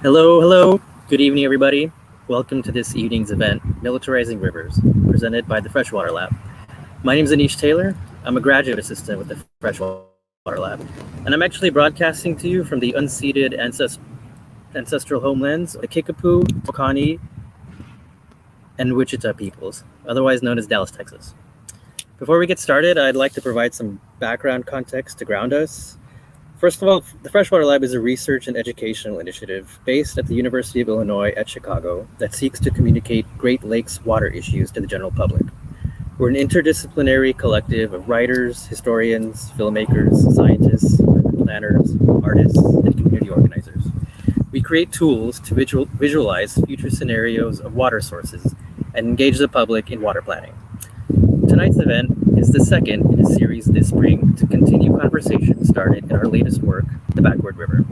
Hello, hello. Good evening, everybody. Welcome to this evening's event, Militarizing Rivers, presented by the Freshwater Lab. My name is Anish Taylor. I'm a graduate assistant with the Freshwater Lab, and I'm actually broadcasting to you from the unceded ancestral homelands of the Kickapoo, Waukani, and Wichita peoples, otherwise known as Dallas, Texas. Before we get started, I'd like to provide some background context to ground us. First of all, the Freshwater Lab is a research and educational initiative based at the University of Illinois at Chicago that seeks to communicate Great Lakes water issues to the general public. We're an interdisciplinary collective of writers, historians, filmmakers, scientists, urban planners, artists, and community organizers. We create tools to visualize future scenarios of water sources and engage the public in water planning. Tonight's event is the second in a series this spring to continue conversations started in our latest work, The Backward River.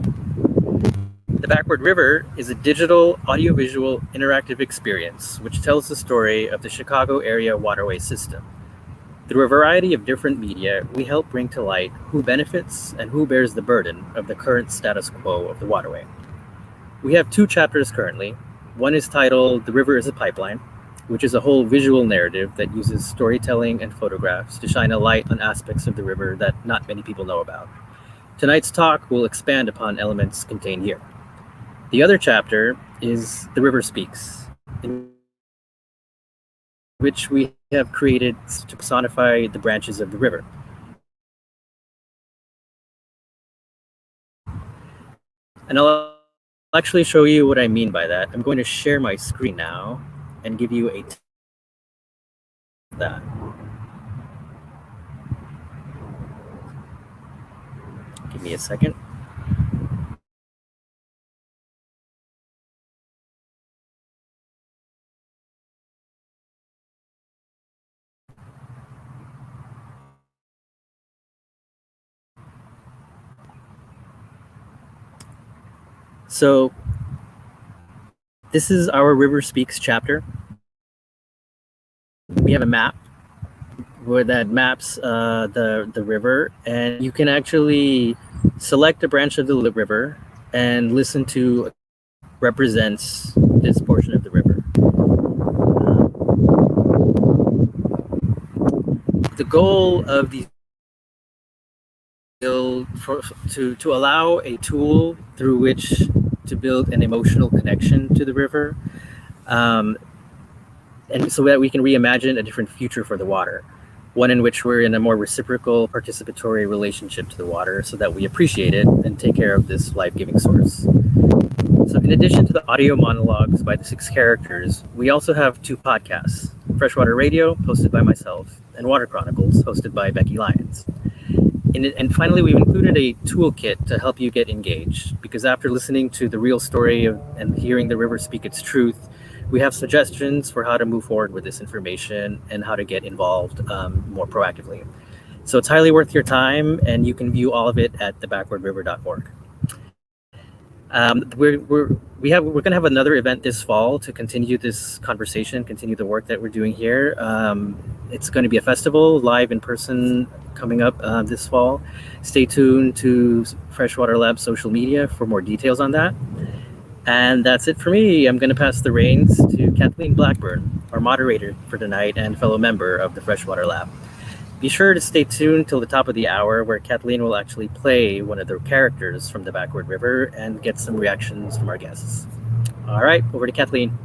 The Backward River is a digital, audiovisual, interactive experience which tells the story of the Chicago area waterway system. Through a variety of different media, we help bring to light who benefits and who bears the burden of the current status quo of the waterway. We have two chapters currently. One is titled The River is a Pipeline, which is a whole visual narrative that uses storytelling and photographs to shine a light on aspects of the river that not many people know about. Tonight's talk will expand upon elements contained here. The other chapter is The River Speaks, in which we have created to personify the branches of the river. And I'll actually show you what I mean by that. I'm going to share my screen now and give you a taste of that. Give me a second. So, this is our River Speaks chapter. We have a map where that maps the river, and you can actually select a branch of the river and listen to represents this portion of the river. The goal of these videos is to build to allow a tool through which to build an emotional connection to the river, um, and so that we can reimagine a different future for the water, one in which we're in a more reciprocal, participatory relationship to the water, so that we appreciate it and take care of this life-giving source. So, in addition to the audio monologues by the six characters, we also have two podcasts: Freshwater Radio, hosted by myself, and Water Chronicles, hosted by Becky Lyons. And finally, we've included a toolkit to help you get engaged, because after listening to the real story and hearing the river speak its truth, we have suggestions for how to move forward with this information and how to get involved more proactively. So it's highly worth your time, and you can view all of it at thebackwardriver.org. We're going to have another event this fall to continue this conversation, continue the work that we're doing here. It's going to be a festival, live in person, coming up this fall. Stay tuned to Freshwater Lab social media for more details on that. And that's it for me. I'm going to pass the reins to Kathleen Blackburn, our moderator for tonight and fellow member of the Freshwater Lab. Be sure to stay tuned till the top of the hour, where Kathleen will actually play one of the characters from the Backward River and get some reactions from our guests. All right, over to Kathleen.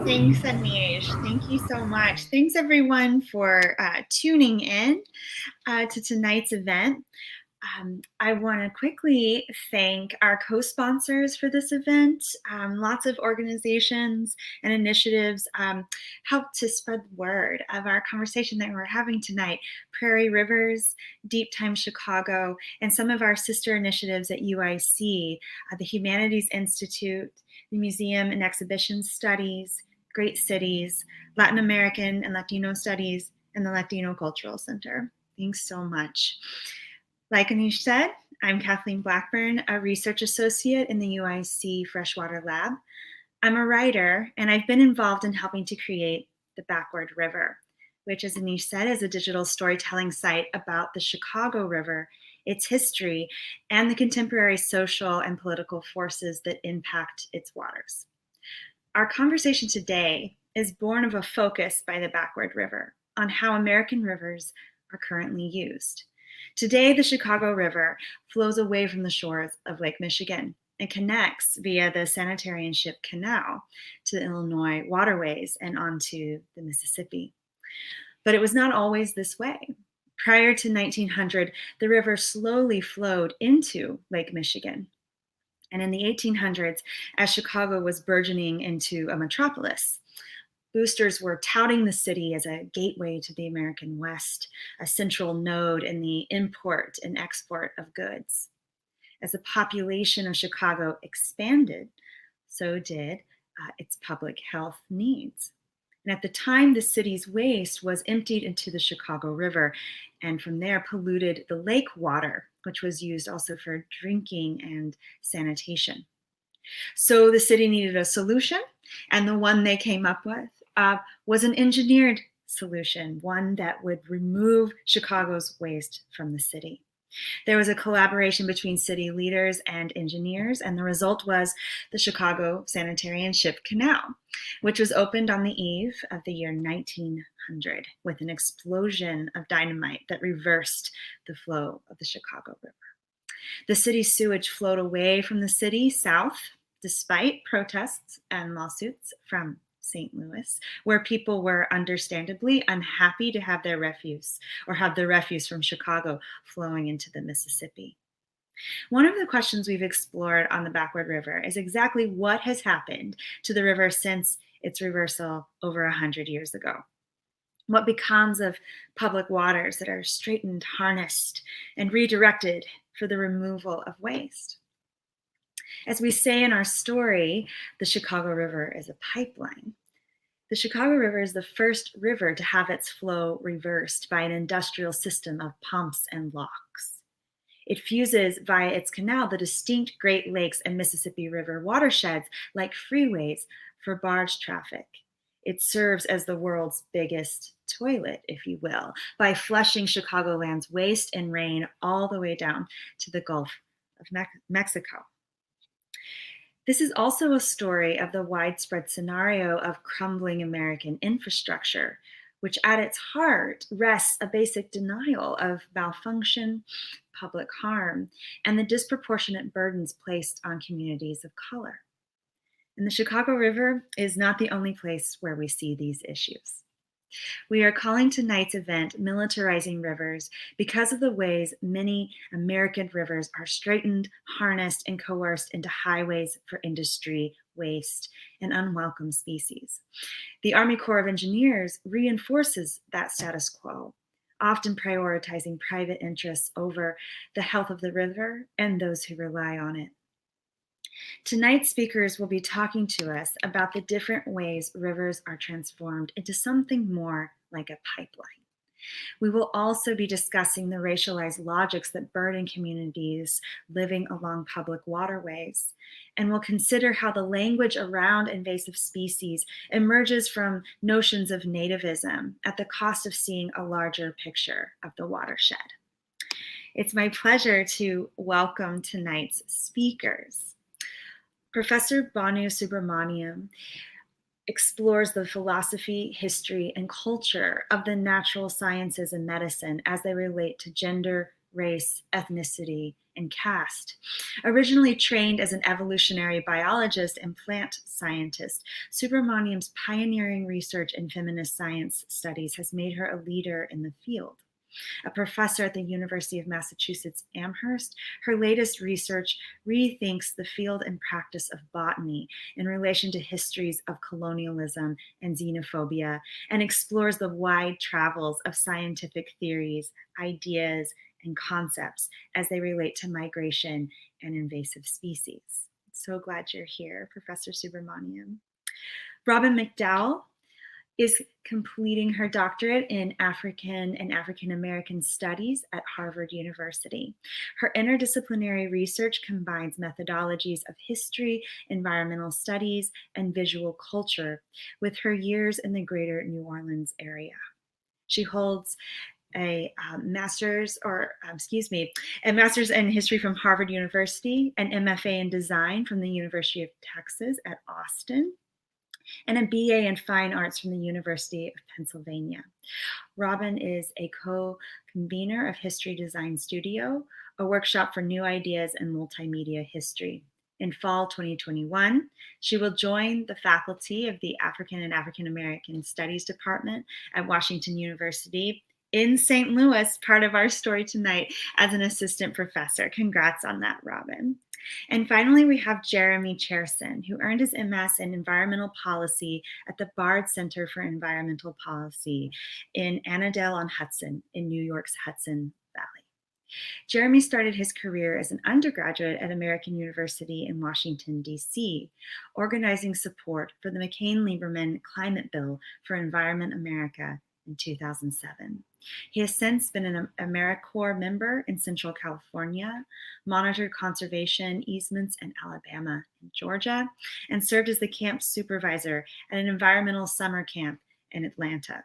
Thanks, Anish. Thank you so much. Thanks, everyone, for tuning in to tonight's event. I want to quickly thank our co-sponsors for this event. Lots of organizations and initiatives help to spread the word of our conversation that we're having tonight. Prairie Rivers, Deep Time Chicago, and some of our sister initiatives at UIC, the Humanities Institute, the Museum and Exhibition Studies, Great Cities, Latin American and Latino Studies, and the Latino Cultural Center. Thanks so much. Like Anish said, I'm Kathleen Blackburn, a research associate in the UIC Freshwater Lab. I'm a writer, and I've been involved in helping to create The Backward River, which, as Anish said, is a digital storytelling site about the Chicago River its history, and the contemporary social and political forces that impact its waters. Our conversation today is born of a focus by the Backward River on how American rivers are currently used. Today, the Chicago River flows away from the shores of Lake Michigan and connects via the sanitary and ship canal to the Illinois waterways and onto the Mississippi. But it was not always this way. Prior to 1900, the river slowly flowed into Lake Michigan. And in the 1800s, as Chicago was burgeoning into a metropolis, boosters were touting the city as a gateway to the American West, a central node in the import and export of goods. As the population of Chicago expanded, so did its public health needs. And at the time, the city's waste was emptied into the Chicago River, and from there polluted the lake water, which was used also for drinking and sanitation. So the city needed a solution, and the one they came up with was an engineered solution, one that would remove Chicago's waste from the city. There was a collaboration between city leaders and engineers, and the result was the Chicago Sanitary and Ship Canal, which was opened on the eve of the year 1900 with an explosion of dynamite that reversed the flow of the Chicago River. The city's sewage flowed away from the city south, despite protests and lawsuits from St. Louis, where people were understandably unhappy to have their refuse or have the refuse from Chicago flowing into the Mississippi. One of the questions we've explored on the Backward River is exactly what has happened to the river since its reversal over 100 years ago. What becomes of public waters that are straightened, harnessed, and redirected for the removal of waste? As we say in our story, the Chicago River is a pipeline. The Chicago River is the first river to have its flow reversed by an industrial system of pumps and locks. It fuses via its canal the distinct Great Lakes and Mississippi River watersheds like freeways for barge traffic. It serves as the world's biggest toilet, if you will, by flushing Chicagoland's waste and rain all the way down to the Gulf of Mexico. This is also a story of the widespread scenario of crumbling American infrastructure, which at its heart rests a basic denial of malfunction, public harm, and the disproportionate burdens placed on communities of color. And the Chicago River is not the only place where we see these issues. We are calling tonight's event Militarizing Rivers because of the ways many American rivers are straightened, harnessed, and coerced into highways for industry, waste, and unwelcome species. The Army Corps of Engineers reinforces that status quo, often prioritizing private interests over the health of the river and those who rely on it. Tonight's speakers will be talking to us about the different ways rivers are transformed into something more like a pipeline. We will also be discussing the racialized logics that burden communities living along public waterways, and we'll consider how the language around invasive species emerges from notions of nativism at the cost of seeing a larger picture of the watershed. It's my pleasure to welcome tonight's speakers. Professor Banu Subramaniam explores the philosophy, history, and culture of the natural sciences and medicine as they relate to gender, race, ethnicity, and caste. Originally trained as an evolutionary biologist and plant scientist, Subramaniam's pioneering research in feminist science studies has made her a leader in the field. A professor at the University of Massachusetts Amherst, her latest research rethinks the field and practice of botany in relation to histories of colonialism and xenophobia, and explores the wide travels of scientific theories, ideas, and concepts as they relate to migration and invasive species. So glad you're here, Professor Subramaniam. Robin McDowell is completing her doctorate in African and African American studies at Harvard University. Her interdisciplinary research combines methodologies of history, environmental studies, and visual culture with her years in the greater New Orleans area. She holds a master's in history from Harvard University, an MFA in design from the University of Texas at Austin, and a BA in fine arts from the University of Pennsylvania. Robin is a co-convener of History Design Studio, a workshop for new ideas in multimedia history. In fall 2021, she will join the faculty of the African and African American Studies Department at Washington University in St. Louis, part of our story tonight, as an assistant professor. Congrats on that, Robin. And finally, we have Jeremy Cherson, who earned his MS in environmental policy at the Bard Center for Environmental Policy in Annandale-on-Hudson in New York's Hudson Valley. Jeremy started his career as an undergraduate at American University in Washington, D.C., organizing support for the McCain-Lieberman Climate Bill for Environment America in 2007. He has since been an AmeriCorps member in Central California, monitored conservation easements in Alabama and Georgia, and served as the camp supervisor at an environmental summer camp in Atlanta.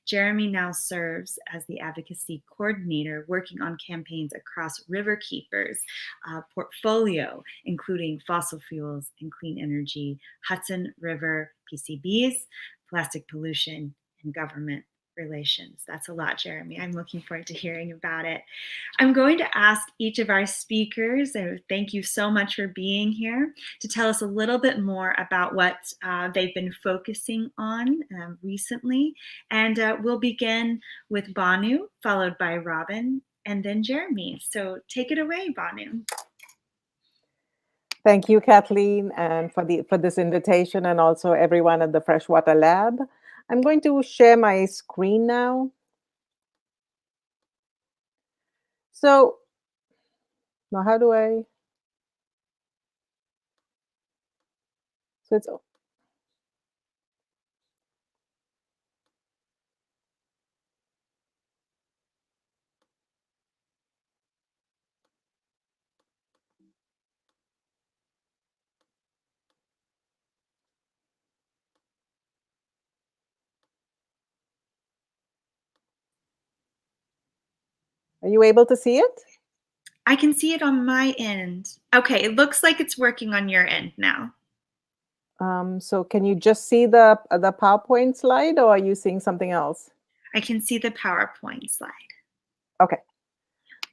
Jeremy now serves as the advocacy coordinator, working on campaigns across Riverkeeper's portfolio, including fossil fuels and clean energy, Hudson River PCBs, plastic pollution, and government relations. That's a lot, Jeremy. I'm looking forward to hearing about it. I'm going to ask each of our speakers, and thank you so much for being here, to tell us a little bit more about what they've been focusing on recently. And we'll begin with Banu, followed by Robin, and then Jeremy. So take it away, Banu. Thank you, Kathleen, and for this invitation, and also everyone at the Freshwater Lab. I'm going to share my screen now. So now how do I? So it's. Are you able to see it? I can see it on my end. Okay, it looks like it's working on your end now. So can you just see the PowerPoint slide, or are you seeing something else? I can see the PowerPoint slide. Okay.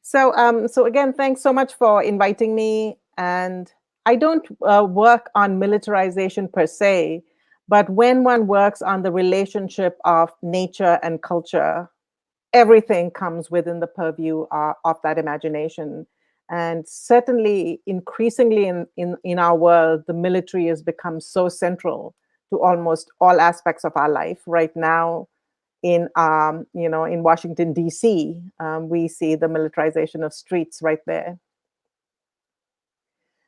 So so again, thanks so much for inviting me. And I don't work on militarization per se, but when one works on the relationship of nature and culture, everything comes within the purview of that imagination. And certainly, increasingly in our world, the military has become so central to almost all aspects of our life. Right now, in Washington, D.C., we see the militarization of streets right there.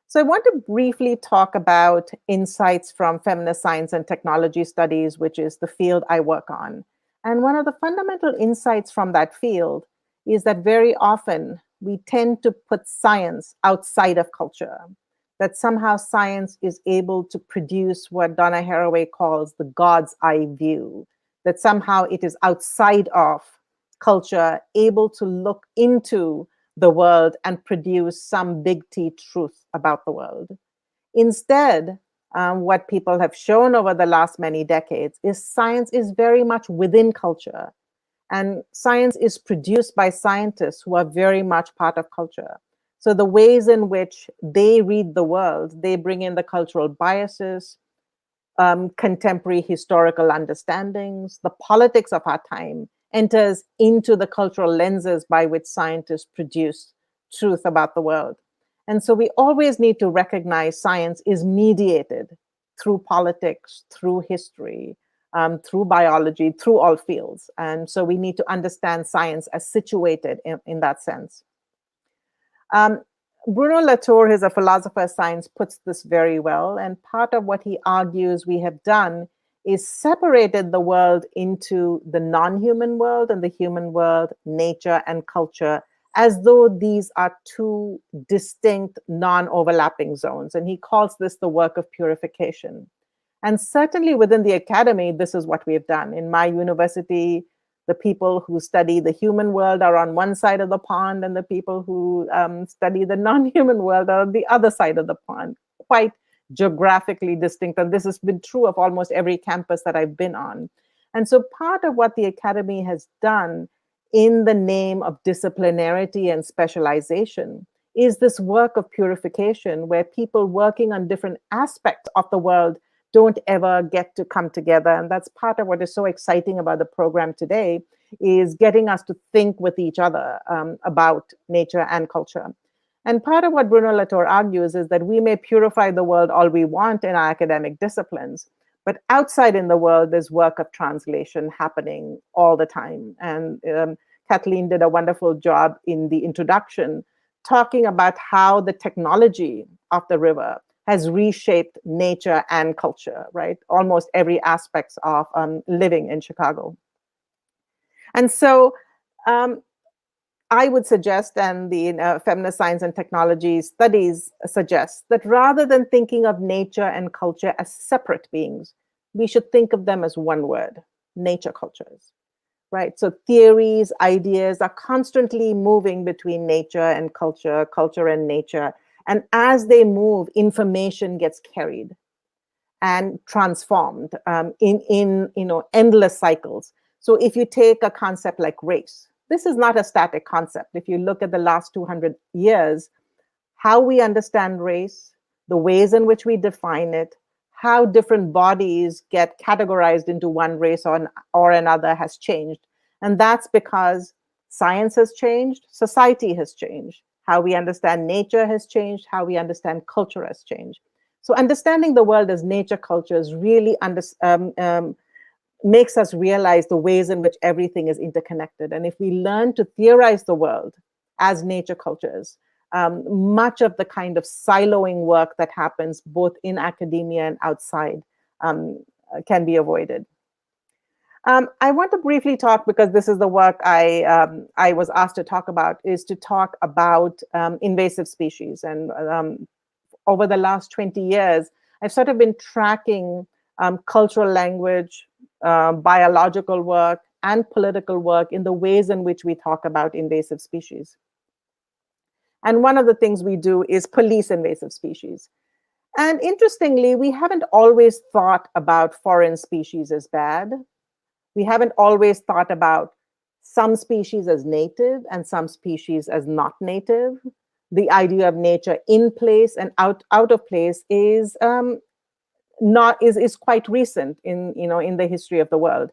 So I want to briefly talk about insights from feminist science and technology studies, which is the field I work on. And one of the fundamental insights from that field is that very often we tend to put science outside of culture, that somehow science is able to produce what Donna Haraway calls the God's eye view, that somehow it is outside of culture, able to look into the world and produce some big T truth about the world. Instead, what people have shown over the last many decades is science is very much within culture. And science is produced by scientists who are very much part of culture. So the ways in which they read the world, they bring in the cultural biases, contemporary historical understandings, the politics of our time enters into the cultural lenses by which scientists produce truth about the world. And so we always need to recognize science is mediated through politics, through history, through biology, through all fields. And so we need to understand science as situated in that sense. Bruno Latour, who's a philosopher of science, puts this very well. And part of what he argues we have done is separated the world into the non-human world and the human world, nature and culture, as though these are two distinct, non-overlapping zones. And he calls this the work of purification. And certainly within the academy, this is what we have done. In my university, The people who study the human world are on one side of the pond, and the people who study the non-human world are on the other side of the pond, quite geographically distinct. And this has been true of almost every campus that I've been on. And so part of what the Academy has done in the name of disciplinarity and specialization is this work of purification, where people working on different aspects of the world don't ever get to come together. And that's part of what is so exciting about the program today, is getting us to think with each other about nature and culture. And part of what Bruno Latour argues is that we may purify the world all we want in our academic disciplines, but outside in the world, there's work of translation happening all the time. And Kathleen did a wonderful job in the introduction, talking about how the technology of the river has reshaped nature and culture, right? Almost every aspect of living in Chicago. And so I would suggest, and the feminist science and technology studies suggest, that rather than thinking of nature and culture as separate beings, we should think of them as one word: nature cultures, right? So theories, ideas are constantly moving between nature and culture, culture and nature. And as they move, information gets carried and transformed in endless cycles. So if you take a concept like race, this is not a static concept. If you look at the last 200 years, how we understand race, the ways in which we define it, how different bodies get categorized into one race or another has changed. And that's because science has changed, society has changed. How we understand nature has changed, how we understand culture has changed. So understanding the world as nature cultures really makes us realize the ways in which everything is interconnected. And if we learn to theorize the world as nature cultures, much of the kind of siloing work that happens both in academia and outside can be avoided. I want to briefly talk, because this is the work I was asked to talk about, is to talk about invasive species. And over the last 20 years, I've sort of been tracking cultural language, biological work, and political work in the ways in which we talk about invasive species. And one of the things we do is police invasive species. And interestingly, we haven't always thought about foreign species as bad. We haven't always thought about some species as native and some species as not native. The idea of nature in place and out of place is quite recent in the history of the world.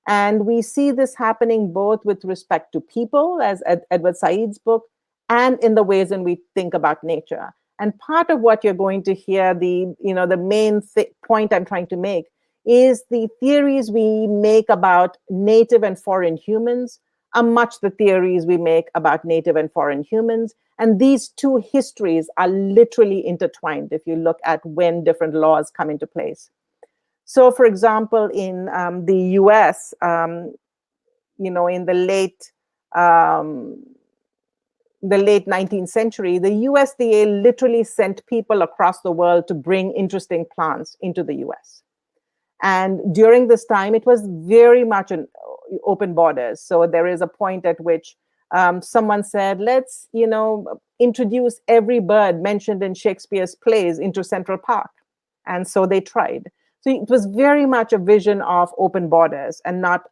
And we see this happening both with respect to people, as Edward Said's book, and in the ways in we think about nature. And part of what you're going to hear, the main point I'm trying to make, is the theories we make about native and foreign humans are much the theories we make about native and foreign humans. And these two histories are literally intertwined if you look at when different laws come into place. So, for example, in the US, in the late 19th century, the USDA literally sent people across the world to bring interesting plants into the US. And during this time, it was very much an open borders. So there is a point at which someone said, let's, introduce every bird mentioned in Shakespeare's plays into Central Park. And so they tried. So it was very much a vision of open borders and not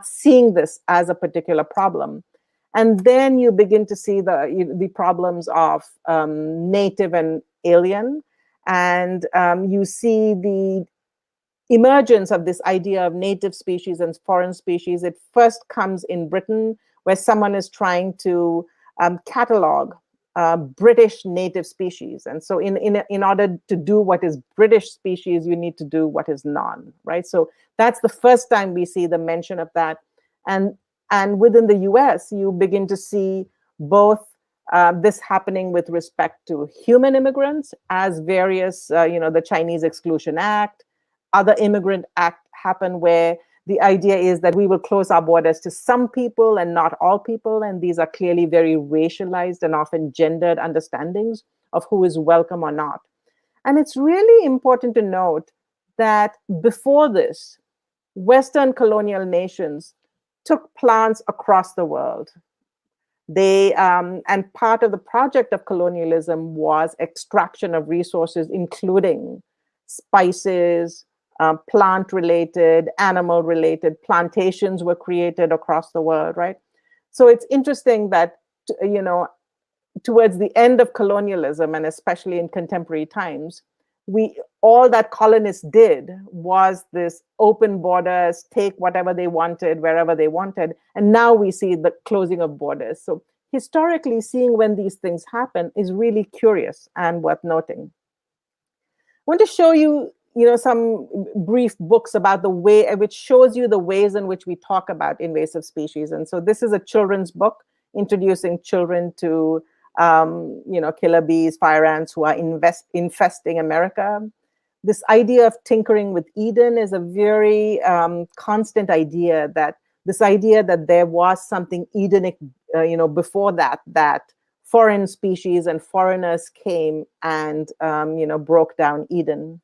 seeing this as a particular problem. And then you begin to see the problems of native and alien. And you see the emergence of this idea of native species and foreign species. It first comes in Britain, where someone is trying to catalog British native species. And so in order to do what is British species, you need to do what is non, right? So that's the first time we see the mention of that. And within the US, you begin to see both this happening with respect to human immigrants as various, the Chinese Exclusion Act, other immigrant act happen where the idea is that we will close our borders to some people and not all people. And these are clearly very racialized and often gendered understandings of who is welcome or not. And it's really important to note that before this, Western colonial nations took plants across the world. They and part of the project of colonialism was extraction of resources, including spices, plant-related, animal-related plantations were created across the world, right? So it's interesting that, you know, towards the end of colonialism, and especially in contemporary times, all that colonists did was this open borders, take whatever they wanted, wherever they wanted. And now we see the closing of borders. So historically, seeing when these things happen is really curious and worth noting. I want to show you, some brief books about the way, which shows you the ways in which we talk about invasive species. And so this is a children's book introducing children to killer bees, fire ants who are infesting America. This idea of tinkering with Eden is a very constant idea, that there was something Edenic, before that foreign species and foreigners came and, broke down Eden.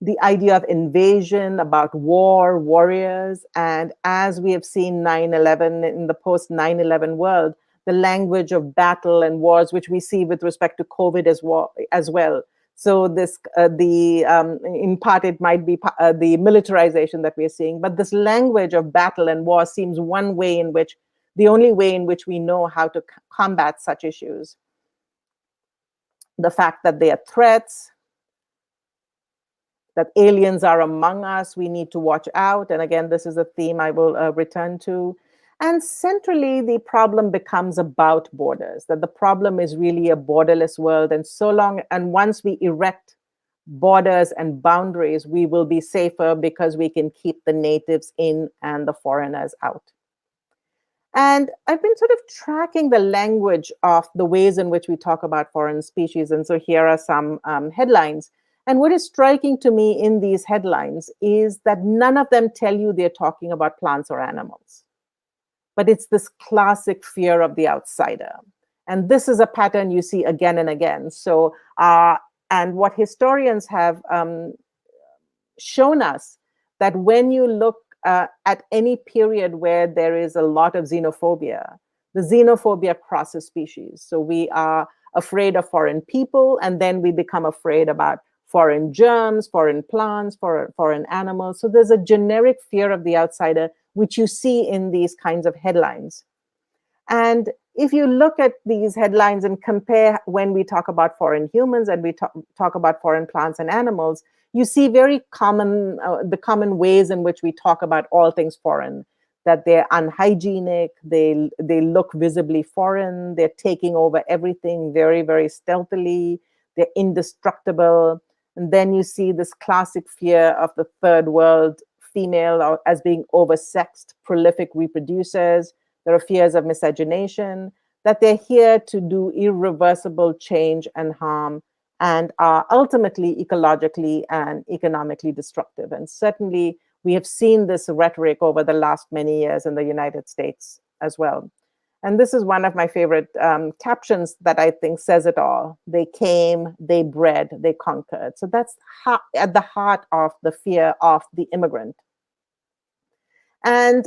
The idea of invasion, about war, warriors, and as we have seen 9/11 in the post 9/11 world, the language of battle and wars, which we see with respect to COVID as well. So this, in part, it might be the militarization that we're seeing, but this language of battle and war seems the only way in which we know how to combat such issues. The fact that they are threats, that aliens are among us, we need to watch out. And again, this is a theme I will return to. And centrally, the problem becomes about borders, that the problem is really a borderless world. And once we erect borders and boundaries, we will be safer because we can keep the natives in and the foreigners out. And I've been sort of tracking the language of the ways in which we talk about foreign species. And so here are some headlines. And what is striking to me in these headlines is that none of them tell you they're talking about plants or animals. But it's this classic fear of the outsider. And this is a pattern you see again and again. So, and what historians have shown us, that when you look at any period where there is a lot of xenophobia, the xenophobia crosses species. So we are afraid of foreign people, and then we become afraid about foreign germs, foreign plants, foreign animals. So there's a generic fear of the outsider, which you see in these kinds of headlines. And if you look at these headlines and compare when we talk about foreign humans and we talk about foreign plants and animals, you see very common, the common ways in which we talk about all things foreign, that they're unhygienic, they look visibly foreign, they're taking over everything very, very stealthily, they're indestructible. And then you see this classic fear of the third world female as being oversexed, prolific reproducers. There are fears of miscegenation, that they're here to do irreversible change and harm, and are ultimately ecologically and economically destructive. And certainly we have seen this rhetoric over the last many years in the United States as well. And this is one of my favorite captions that I think says it all. They came, they bred, they conquered. So that's at the heart of the fear of the immigrant. And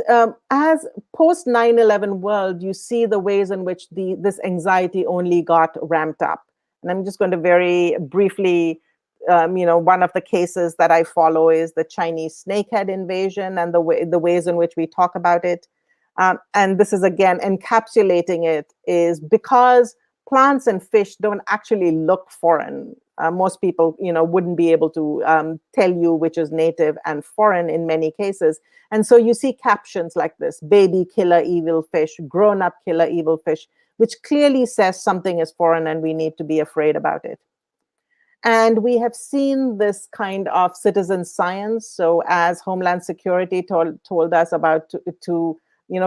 as post 9/11 world, you see the ways in which this anxiety only got ramped up. And I'm just going to very briefly, one of the cases that I follow is the Chinese snakehead invasion, and the ways in which we talk about it. And this is, again, encapsulating it, is because plants and fish don't actually look foreign. Most people, wouldn't be able to tell you which is native and foreign in many cases. And so you see captions like this: baby killer evil fish, grown up killer evil fish, which clearly says something is foreign and we need to be afraid about it. And we have seen this kind of citizen science. So as Homeland Security told us about to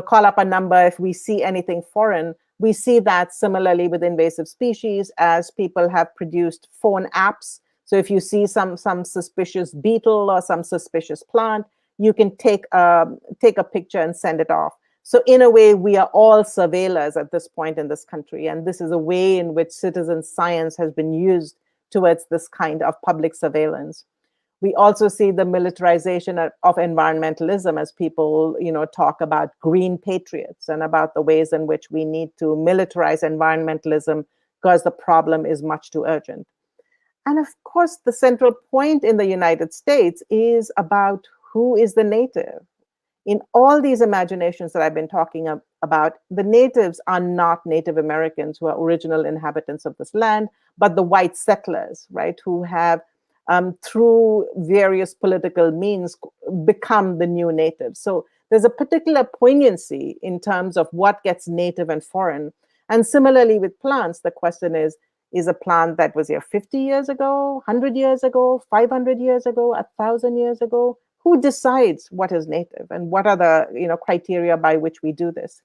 call up a number if we see anything foreign, we see that similarly with invasive species, as people have produced phone apps. So if you see some suspicious beetle or some suspicious plant, you can take a picture and send it off. So in a way, we are all surveillors at this point in this country. And this is a way in which citizen science has been used towards this kind of public surveillance. We also see the militarization of environmentalism as people, talk about green patriots and about the ways in which we need to militarize environmentalism because the problem is much too urgent. And of course, the central point in the United States is about who is the native. In all these imaginations that I've been talking about, the natives are not Native Americans who are original inhabitants of this land, but the white settlers, right, who have, through various political means, become the new natives. So there's a particular poignancy in terms of what gets native and foreign. And similarly with plants, the question is a plant that was here 50 years ago, 100 years ago, 500 years ago, 1,000 years ago? Who decides what is native and what are the criteria by which we do this?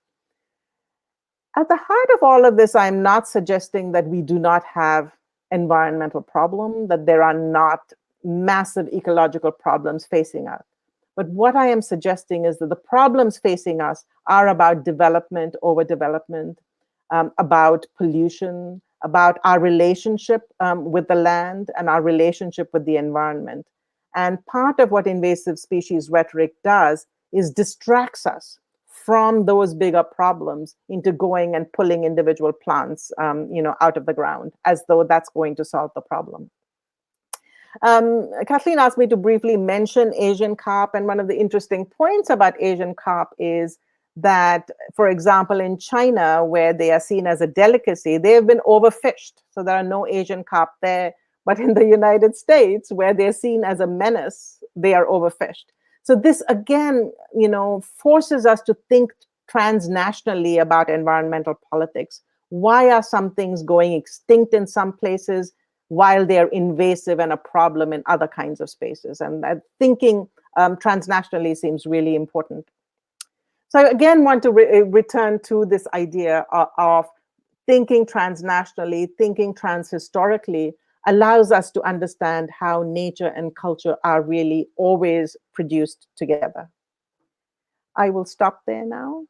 At the heart of all of this, I'm not suggesting that we do not have environmental problems, that there are not massive ecological problems facing us. But what I am suggesting is that the problems facing us are about development, overdevelopment, about pollution, about our relationship with the land and our relationship with the environment. And part of what invasive species rhetoric does is distracts us from those bigger problems into going and pulling individual plants, out of the ground, as though that's going to solve the problem. Kathleen asked me to briefly mention Asian carp, and one of the interesting points about Asian carp is that, for example, in China, where they are seen as a delicacy, they have been overfished. So there are no Asian carp there. But in the United States, where they're seen as a menace, they are overfished. So this, again, forces us to think transnationally about environmental politics. Why are some things going extinct in some places while they're invasive and a problem in other kinds of spaces? And that thinking transnationally seems really important. So I again want to return to this idea of thinking transnationally, thinking transhistorically, allows us to understand how nature and culture are really always produced together. I will stop there now.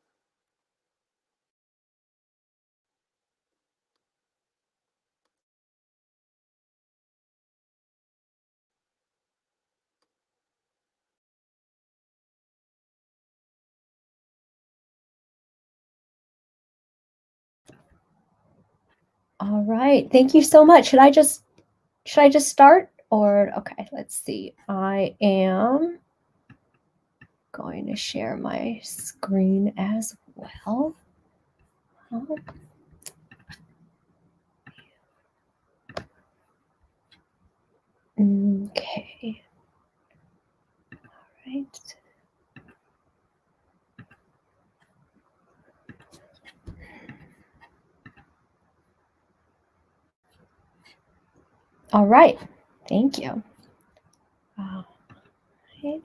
All right, thank you so much. Should I just start, or okay, let's see. I am going to share my screen as well. Okay. All right. All right. Thank you. All right.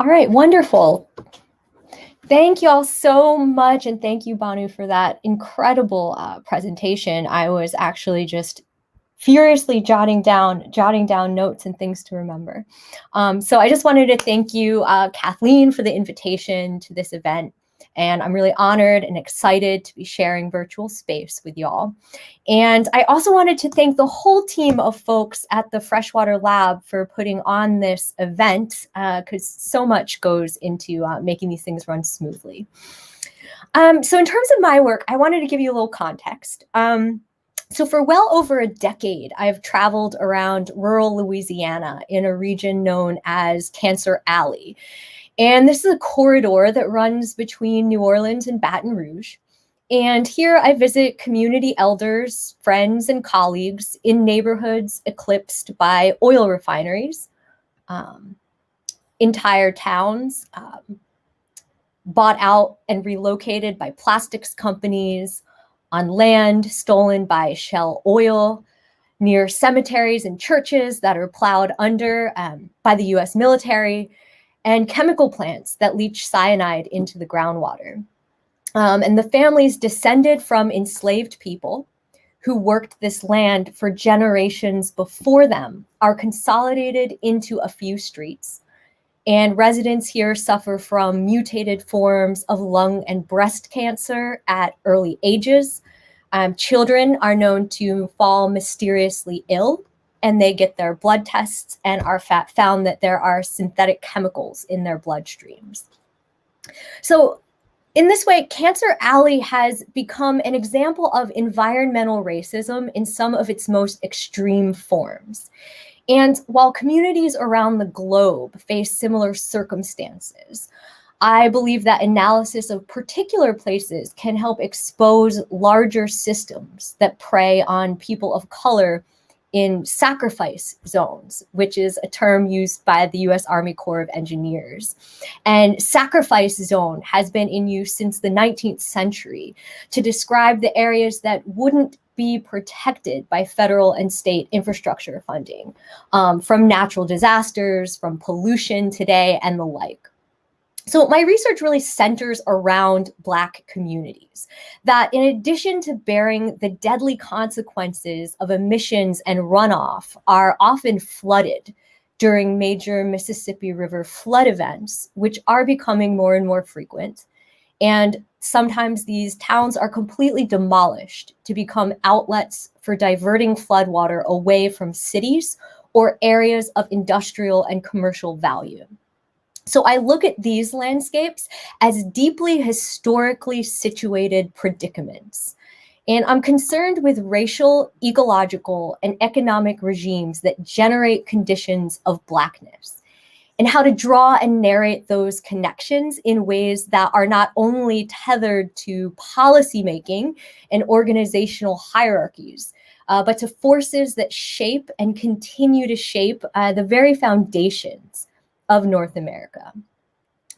All right, wonderful. Thank you all so much, and thank you, Banu, for that incredible presentation. I was actually just furiously jotting down notes and things to remember. So I just wanted to thank you, Kathleen, for the invitation to this event. And I'm really honored and excited to be sharing virtual space with y'all. And I also wanted to thank the whole team of folks at the Freshwater Lab for putting on this event, because so much goes into making these things run smoothly. So in terms of my work, I wanted to give you a little context. So for well over a decade, I've traveled around rural Louisiana in a region known as Cancer Alley. And this is a corridor that runs between New Orleans and Baton Rouge. And here I visit community elders, friends, and colleagues in neighborhoods eclipsed by oil refineries, entire towns bought out and relocated by plastics companies, on land stolen by Shell Oil, near cemeteries and churches that are plowed under by the US military, and chemical plants that leach cyanide into the groundwater. And the families descended from enslaved people who worked this land for generations before them are consolidated into a few streets. And residents here suffer from mutated forms of lung and breast cancer at early ages, Children are known to fall mysteriously ill, and they get their blood tests and are found that there are synthetic chemicals in their bloodstreams. So in this way, Cancer Alley has become an example of environmental racism in some of its most extreme forms. And while communities around the globe face similar circumstances, I believe that analysis of particular places can help expose larger systems that prey on people of color in sacrifice zones, which is a term used by the US Army Corps of Engineers. And sacrifice zone has been in use since the 19th century to describe the areas that wouldn't be protected by federal and state infrastructure funding from natural disasters, from pollution today, and the like. So my research really centers around Black communities that, in addition to bearing the deadly consequences of emissions and runoff, are often flooded during major Mississippi River flood events, which are becoming more and more frequent. And sometimes these towns are completely demolished to become outlets for diverting floodwater away from cities or areas of industrial and commercial value. So I look at these landscapes as deeply historically situated predicaments. And I'm concerned with racial, ecological, and economic regimes that generate conditions of Blackness, and how to draw and narrate those connections in ways that are not only tethered to policymaking and organizational hierarchies, but to forces that shape and continue to shape the very foundations of North America.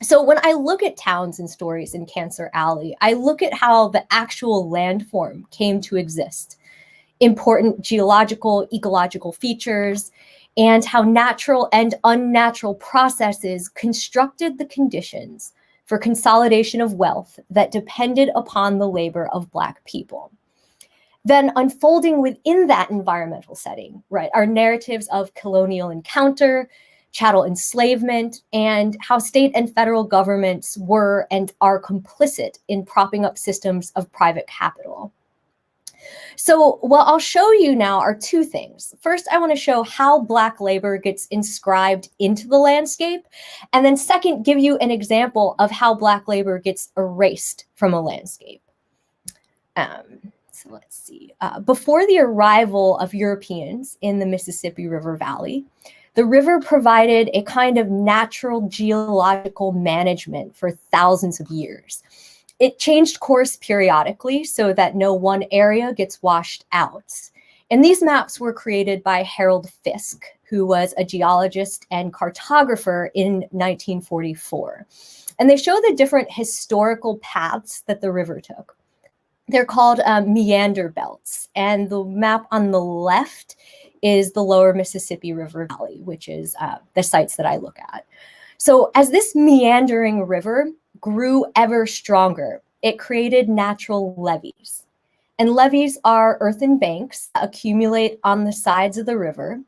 So when I look at towns and stories in Cancer Alley, I look at how the actual landform came to exist, important geological, ecological features, and how natural and unnatural processes constructed the conditions for consolidation of wealth that depended upon the labor of Black people. Then unfolding within that environmental setting, right, are narratives of colonial encounter, chattel enslavement, and how state and federal governments were and are complicit in propping up systems of private capital. So what I'll show you now are two things. First, I want to show how Black labor gets inscribed into the landscape. And then second, give you an example of how Black labor gets erased from a landscape. So let's see. Before the arrival of Europeans in the Mississippi River Valley, the river provided a kind of natural geological management for thousands of years. It changed course periodically so that no one area gets washed out. And these maps were created by Harold Fiske, who was a geologist and cartographer in 1944. And they show the different historical paths that the river took. They're called meander belts. And the map on the left is the lower Mississippi River Valley, which is the sites that I look at. So as this meandering river grew ever stronger, it created natural levees. And levees are earthen banks that accumulate on the sides of the river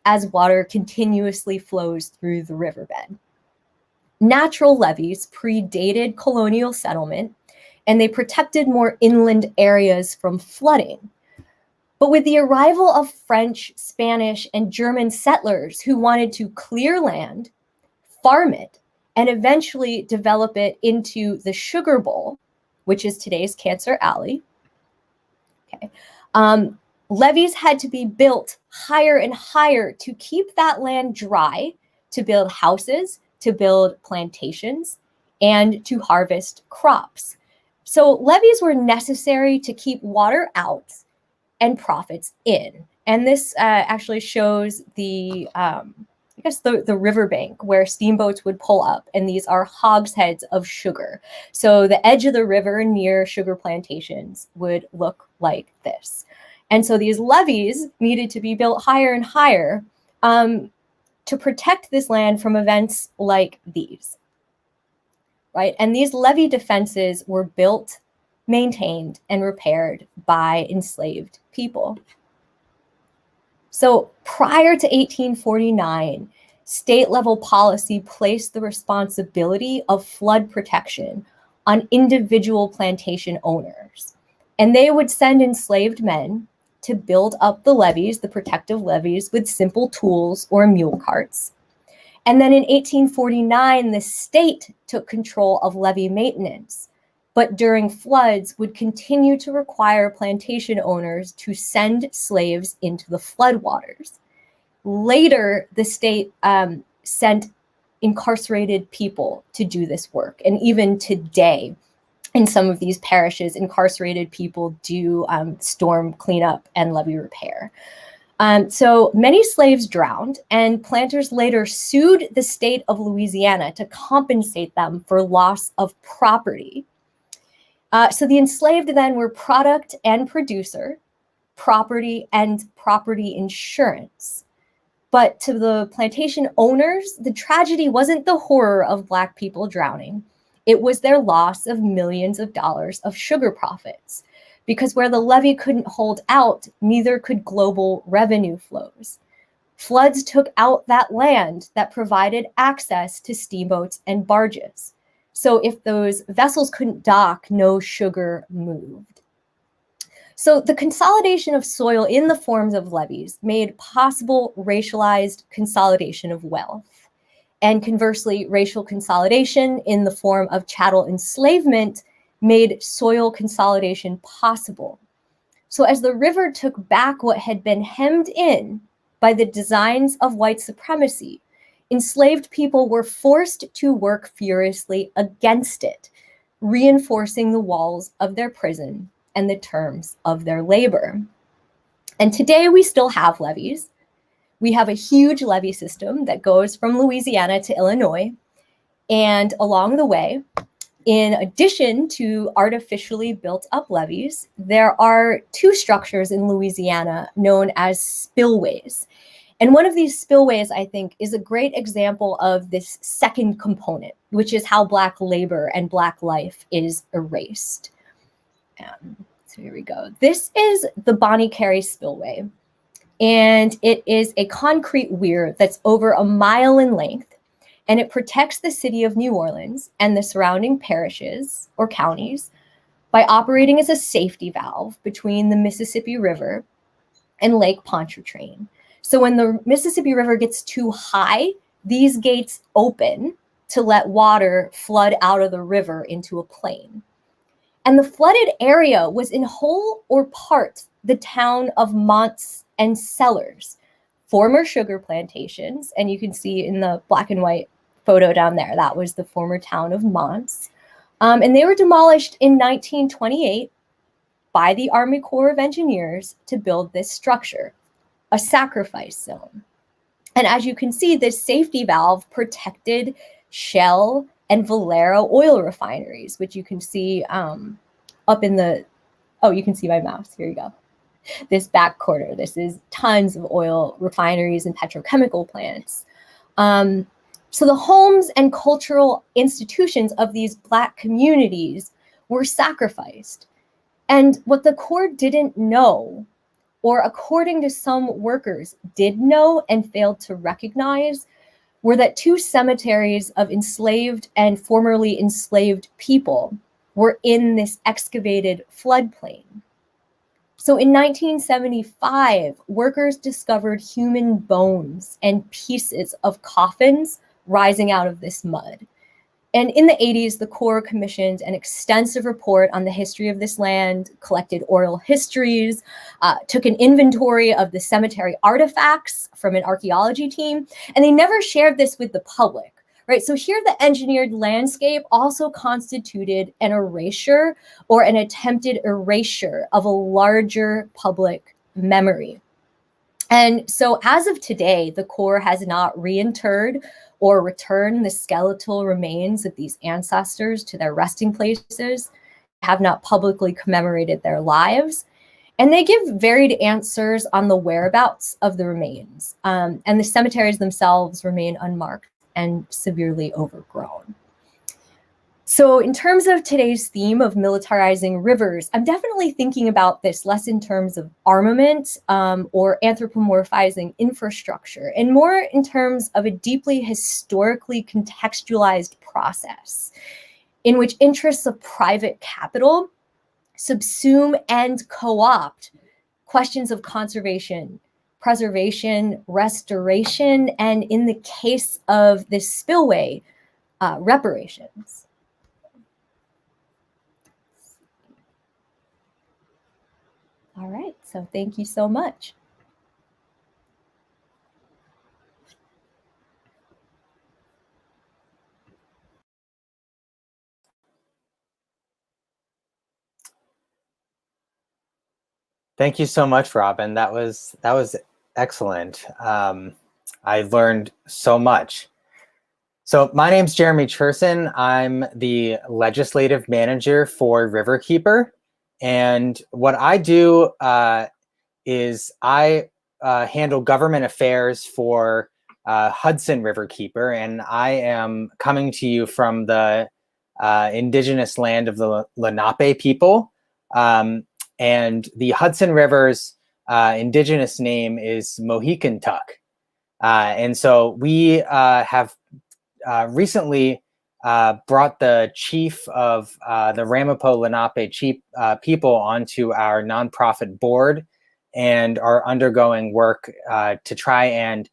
as water continuously flows through the riverbed. Natural levees predated colonial settlement, and they protected more inland areas from flooding. But with the arrival of French, Spanish, and German settlers who wanted to clear land, farm it, and eventually develop it into the Sugar Bowl, which is today's Cancer Alley, okay, levees had to be built higher and higher to keep that land dry, to build houses, to build plantations, and to harvest crops. So levees were necessary to keep water out and profits in. And this actually shows the riverbank where steamboats would pull up, and these are hogsheads of sugar. So the edge of the river near sugar plantations would look like this. And so these levees needed to be built higher and higher to protect this land from events like these, right? And these levee defenses were built, maintained, and repaired by enslaved people. So prior to 1849, state-level policy placed the responsibility of flood protection on individual plantation owners. And they would send enslaved men to build up the levees, the protective levees, with simple tools or mule carts. And then in 1849, the state took control of levee maintenance, but during floods would continue to require plantation owners to send slaves into the floodwaters. Later, the state sent incarcerated people to do this work. And even today, in some of these parishes, incarcerated people do storm cleanup and levee repair. So many slaves drowned, and planters later sued the state of Louisiana to compensate them for loss of property. So the enslaved then were product and producer, property and property insurance. But to the plantation owners, the tragedy wasn't the horror of Black people drowning. It was their loss of millions of dollars of sugar profits, because where the levee couldn't hold out, neither could global revenue flows. Floods took out that land that provided access to steamboats and barges. So if those vessels couldn't dock, no sugar moved. So the consolidation of soil in the forms of levees made possible racialized consolidation of wealth. And conversely, racial consolidation in the form of chattel enslavement made soil consolidation possible. So as the river took back what had been hemmed in by the designs of white supremacy, enslaved people were forced to work furiously against it, reinforcing the walls of their prison and the terms of their labor. And today we still have levees. We have a huge levee system that goes from Louisiana to Illinois. And along the way, in addition to artificially built up levees, there are two structures in Louisiana known as spillways. And one of these spillways, I think, is a great example of this second component, which is how Black labor and Black life is erased. So here we go. This is the Bonnie Carey Spillway. And it is a concrete weir that's over a mile in length, and it protects the city of New Orleans and the surrounding parishes or counties by operating as a safety valve between the Mississippi River and Lake Pontchartrain. So when the Mississippi River gets too high, these gates open to let water flood out of the river into a plain. And the flooded area was in whole or part the town of Monts and Cellars, former sugar plantations. And you can see in the black and white photo down there, that was the former town of Monts. And they were demolished in 1928 by the Army Corps of Engineers to build this structure, a sacrifice zone. And as you can see, this safety valve protected Shell and Valero oil refineries, which you can see up in the, oh, you can see my mouse, here you go. This back corner, this is tons of oil refineries and petrochemical plants. So the homes and cultural institutions of these Black communities were sacrificed. And what the Corps didn't know, or according to some workers did know and failed to recognize, were that two cemeteries of enslaved and formerly enslaved people were in this excavated floodplain. So in 1975, workers discovered human bones and pieces of coffins rising out of this mud. And in the 80s, the Corps commissioned an extensive report on the history of this land, collected oral histories, took an inventory of the cemetery artifacts from an archaeology team, and they never shared this with the public, right? So here the engineered landscape also constituted an erasure or an attempted erasure of a larger public memory. And so as of today, the Corps has not reinterred or return the skeletal remains of these ancestors to their resting places, have not publicly commemorated their lives, and they give varied answers on the whereabouts of the remains. And the cemeteries themselves remain unmarked and severely overgrown. So in terms of today's theme of militarizing rivers, I'm definitely thinking about this less in terms of armament or anthropomorphizing infrastructure, and more in terms of a deeply historically contextualized process in which interests of private capital subsume and co-opt questions of conservation, preservation, restoration, and in the case of this spillway, reparations. All right, so thank you so much. Thank you so much, Robin. That was excellent. I learned so much. So my name's Jeremy Cherson. I'm the legislative manager for Riverkeeper. And what I do is I handle government affairs for Hudson Riverkeeper. And I am coming to you from the indigenous land of the Lenape people. And the Hudson River's indigenous name is Mohicantuck. And so we have recently brought the chief of the Ramapo Lenape people onto our nonprofit board and are undergoing work to try and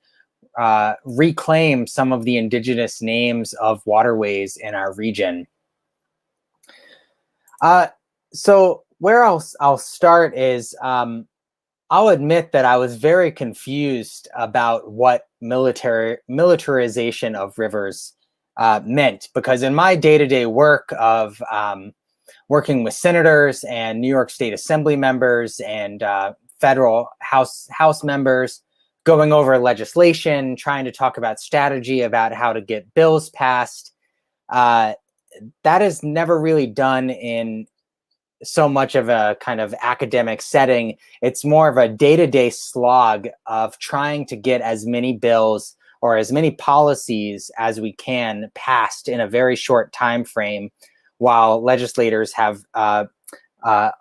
reclaim some of the indigenous names of waterways in our region. So where I'll start is I'll admit that I was very confused about what militarization of rivers meant, because in my day-to-day work of working with senators and New York State Assembly members and federal House members, going over legislation, trying to talk about strategy about how to get bills passed, that is never really done in so much of a kind of academic setting. It's more of a day-to-day slog of trying to get as many bills or as many policies as we can passed in a very short time frame, while legislators have a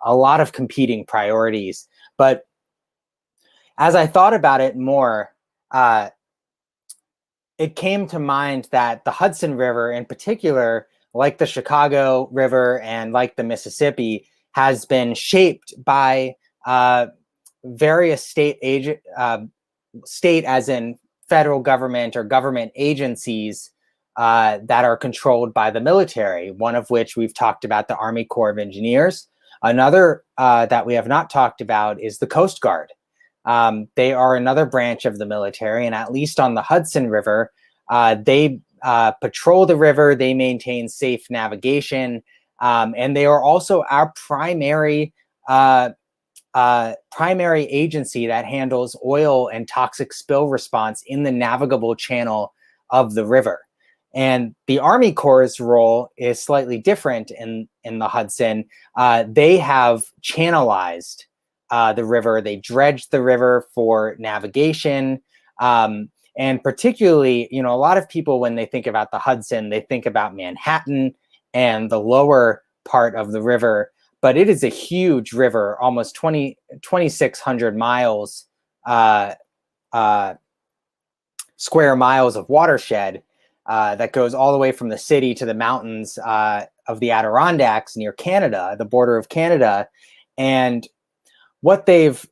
lot of competing priorities. But as I thought about it more, it came to mind that the Hudson River in particular, like the Chicago River and like the Mississippi, has been shaped by various state as in federal government or government agencies that are controlled by the military, one of which we've talked about, the Army Corps of Engineers. Another that we have not talked about is the Coast Guard. They are another branch of the military, and at least on the Hudson River, they patrol the river, they maintain safe navigation, and they are also our primary agency that handles oil and toxic spill response in the navigable channel of the river. And the Army Corps' role is slightly different in the Hudson. They have channelized the river. They dredged the river for navigation. And particularly, a lot of people, when they think about the Hudson, they think about Manhattan and the lower part of the river. But it is a huge river, almost 2,600 miles, square miles of watershed that goes all the way from the city to the mountains of the Adirondacks near Canada, the border of Canada. And what the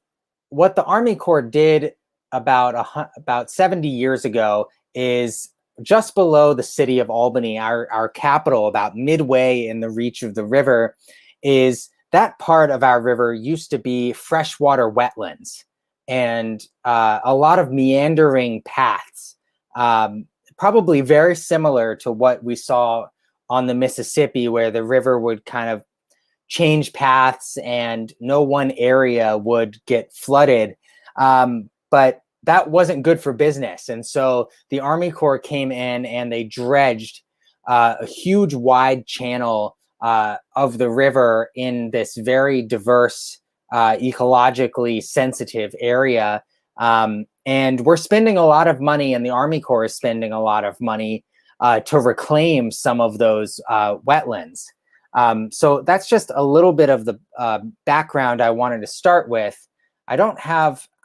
Army Corps did about 70 years ago is just below the city of Albany, our capital, about midway in the reach of the river, is that part of our river used to be freshwater wetlands and a lot of meandering paths, probably very similar to what we saw on the Mississippi, where the river would kind of change paths and no one area would get flooded. But that wasn't good for business. And so the Army Corps came in and they dredged a huge wide channel of the river in this very diverse, ecologically sensitive area. And we're spending a lot of money, and the Army Corps is spending a lot of money to reclaim some of those wetlands. So that's just a little bit of the background I wanted to start with.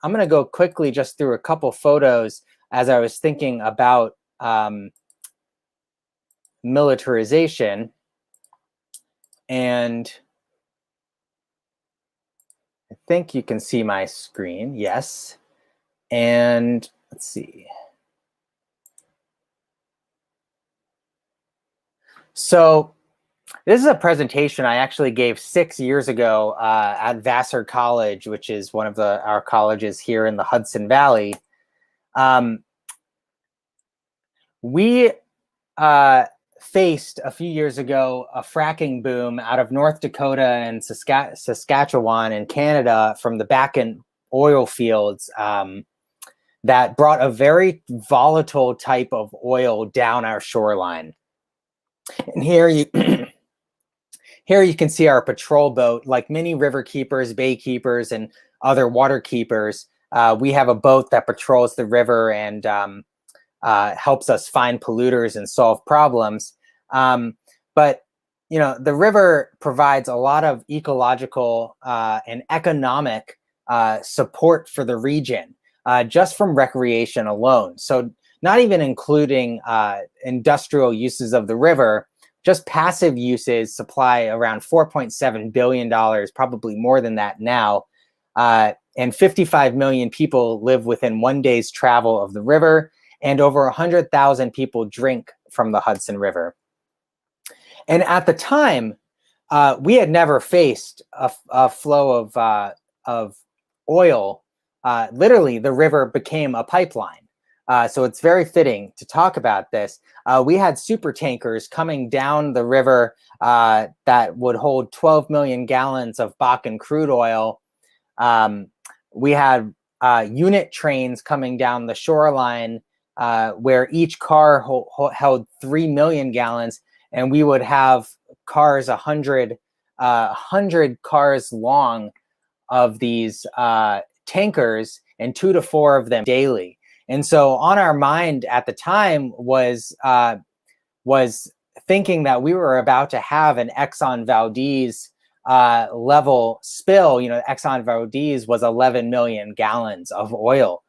I'm going to go quickly just through a couple photos as I was thinking about militarization. And think you can see my screen. Yes. And let's see. So this is a presentation I actually gave 6 years ago at Vassar College, which is one of our colleges here in the Hudson Valley. We faced a few years ago a fracking boom out of North Dakota and Saskatchewan in Canada from the Bakken oil fields that brought a very volatile type of oil down our shoreline. And here you here you can see our patrol boat. Like many river keepers, bay keepers, and other water keepers, we have a boat that patrols the river and helps us find polluters and solve problems. But the river provides a lot of ecological and economic support for the region just from recreation alone. So not even including industrial uses of the river, just passive uses supply around $4.7 billion, probably more than that now. And 55 million people live within 1 day's travel of the river, and over 100,000 people drink from the Hudson River. And at the time, we had never faced a flow of oil. Literally, the river became a pipeline. So it's very fitting to talk about this. We had super tankers coming down the river that would hold 12 million gallons of Bakken crude oil. We had unit trains coming down the shoreline where each car held 3 million gallons, and we would have cars 100 cars long of these tankers, and 2 to 4 of them daily. And so on our mind at the time was thinking that we were about to have an Exxon Valdez level spill. Exxon Valdez was 11 million gallons of oil.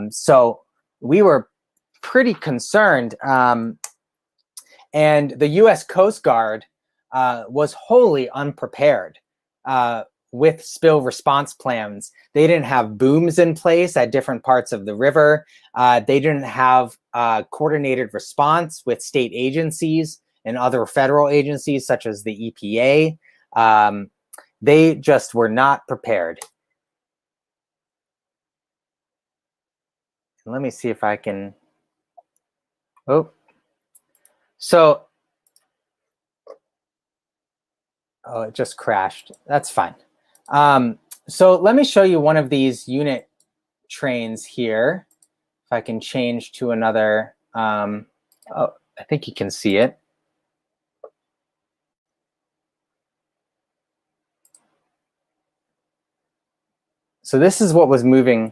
So we were pretty concerned. And the US Coast Guard was wholly unprepared with spill response plans. They didn't have booms in place at different parts of the river. They didn't have coordinated response with state agencies and other federal agencies such as the EPA. They just were not prepared. Let me see if I can. Oh, it just crashed. That's fine. So let me show you one of these unit trains here. If I can change to another, I think you can see it. So this is what was moving.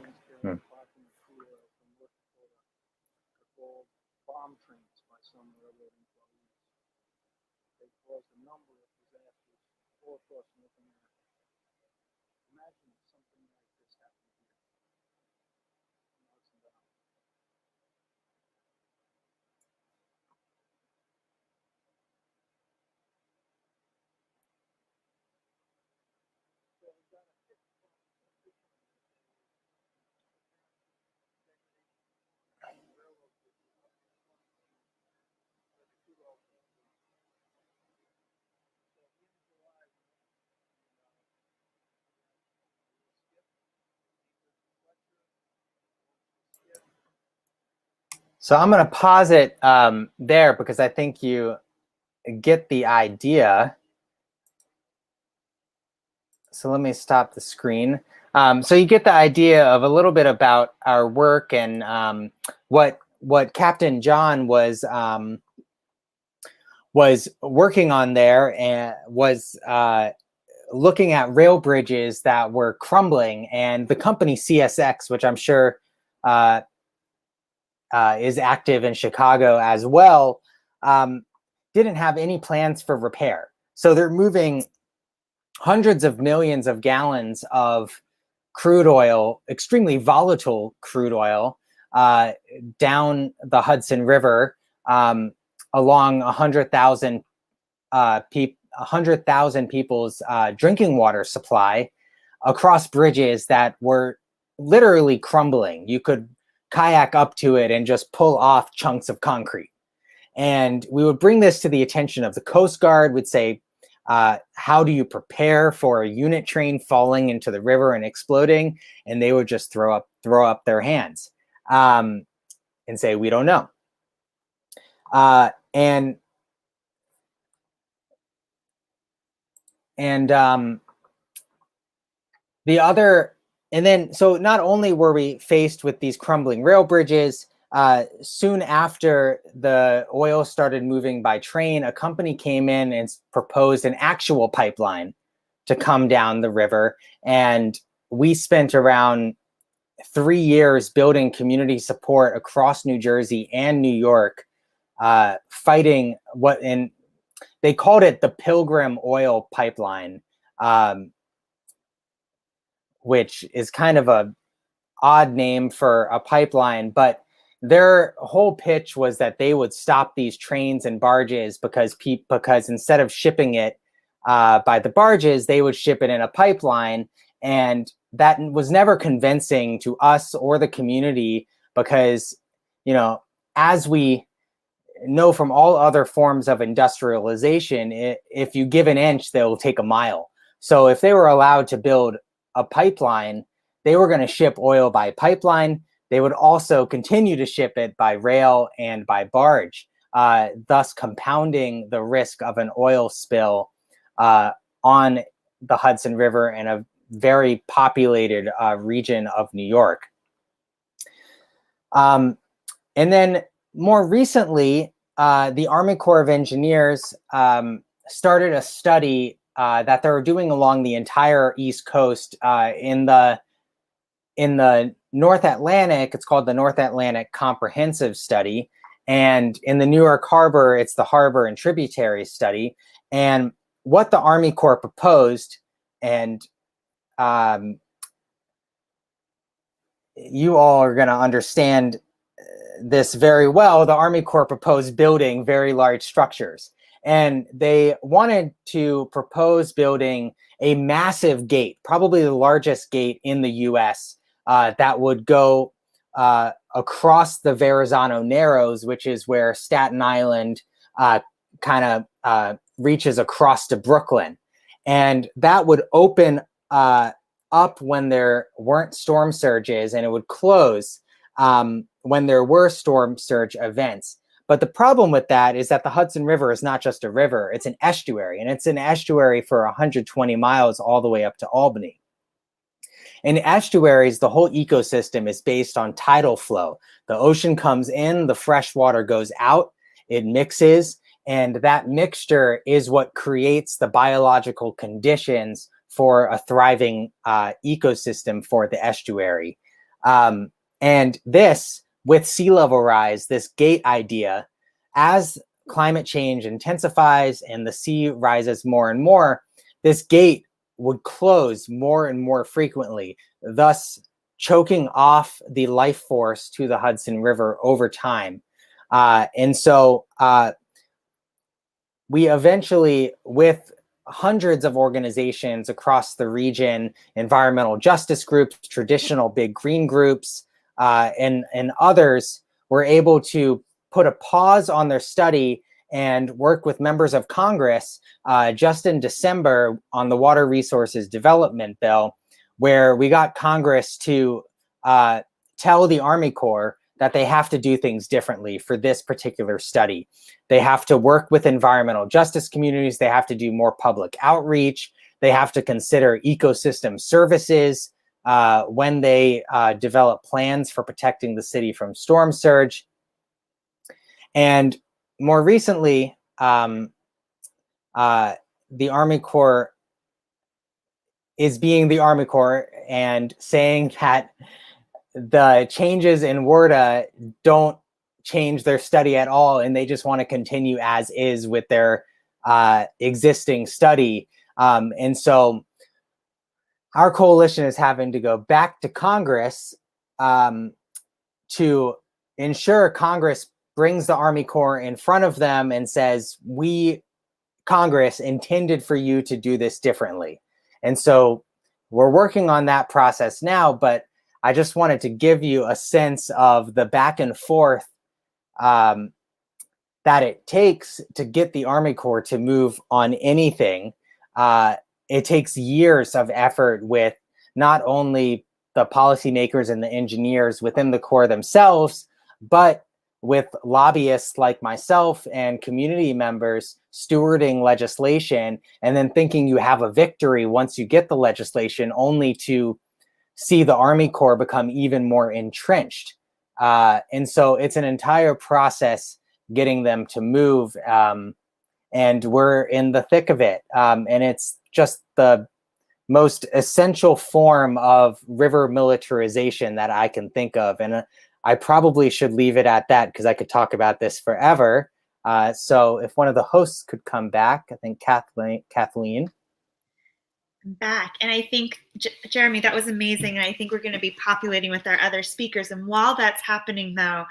So I'm going to pause it there because I think you get the idea. So let me stop the screen. So you get the idea of a little bit about our work and what Captain John was working on there, and was looking at rail bridges that were crumbling, and the company CSX, which I'm sure is active in Chicago as well, didn't have any plans for repair. So they're moving hundreds of millions of gallons of crude oil, extremely volatile crude oil, down the Hudson River along 100,000 people's drinking water supply. across bridges that were literally crumbling. You could kayak up to it and just pull off chunks of concrete. And we would bring this to the attention of the Coast Guard, would say, how do you prepare for a unit train falling into the river and exploding? And they would just throw up their hands and say, we don't know. So not only were we faced with these crumbling rail bridges, soon after the oil started moving by train, a company came in and proposed an actual pipeline to come down the river. And we spent around 3 years building community support across New Jersey and New York, fighting and they called it the Pilgrim Oil Pipeline, which is kind of a odd name for a pipeline, but their whole pitch was that they would stop these trains and barges because instead of shipping it by the barges, they would ship it in a pipeline. And that was never convincing to us or the community because, as we know from all other forms of industrialization, if you give an inch, they'll take a mile. So if they were allowed to build a pipeline, they were going to ship oil by pipeline. They would also continue to ship it by rail and by barge, thus compounding the risk of an oil spill on the Hudson River and a very populated region of New York. And then more recently, the Army Corps of Engineers started a study that they were doing along the entire East Coast in the North Atlantic. It's called the North Atlantic Comprehensive Study. And in the New York Harbor, it's the Harbor and Tributary Study. And what the Army Corps proposed, and you all are going to understand this very well, the Army Corps proposed building very large structures. And they wanted to propose building a massive gate, probably the largest gate in the US, that would go across the Verrazano Narrows, which is where Staten Island kind of reaches across to Brooklyn. And that would open up when there weren't storm surges, and it would close when there were storm surge events. But the problem with that is that the Hudson River is not just a river, it's an estuary, and it's an estuary for 120 miles all the way up to Albany. In estuaries, the whole ecosystem is based on tidal flow. The ocean comes in, the fresh water goes out, it mixes, and that mixture is what creates the biological conditions for a thriving ecosystem for the estuary. And this, with sea level rise, this gate idea, as climate change intensifies and the sea rises more and more, this gate would close more and more frequently, thus choking off the life force to the Hudson River over time. And so we eventually, with hundreds of organizations across the region, environmental justice groups, traditional big green groups, and others, were able to put a pause on their study and work with members of Congress just in December on the Water Resources Development Bill, where we got Congress to tell the Army Corps that they have to do things differently for this particular study. They have to work with environmental justice communities. They have to do more public outreach. They have to consider ecosystem services when they develop plans for protecting the city from storm surge. And more recently, the Army Corps is being the Army Corps and saying that the changes in WRDA don't change their study at all, and they just want to continue as is with their existing study. And so our coalition is having to go back to Congress to ensure Congress brings the Army Corps in front of them and says, we, Congress, intended for you to do this differently. And so we're working on that process now, but I just wanted to give you a sense of the back and forth that it takes to get the Army Corps to move on anything. It takes years of effort with not only the policymakers and the engineers within the Corps themselves, but with lobbyists like myself and community members stewarding legislation, and then thinking you have a victory once you get the legislation, only to see the Army Corps become even more entrenched. And so it's an entire process getting them to move, and we're in the thick of it. And it's just the most essential form of river militarization that I can think of. And I probably should leave it at that, because I could talk about this forever. So if one of the hosts could come back, I think Kathleen. I'm back. And I think, Jeremy, that was amazing. And I think we're going to be populating with our other speakers. And while that's happening, though,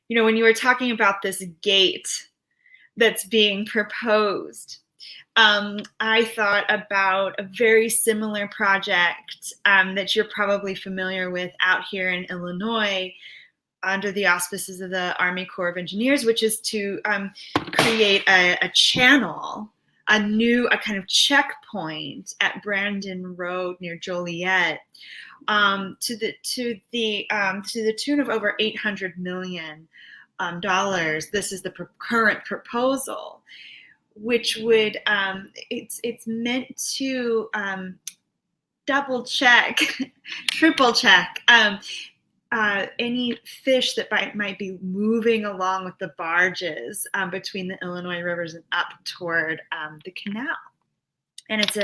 you know, when you were talking about this gate that's being proposed, I thought about a very similar project that you're probably familiar with out here in Illinois under the auspices of the Army Corps of Engineers, which is to create a channel, a kind of checkpoint at Brandon Road near Joliet, to the tune of over $800 million. This is the current proposal, which would it's meant to double check, triple check any fish that might be moving along with the barges between the Illinois rivers and up toward the canal. And it's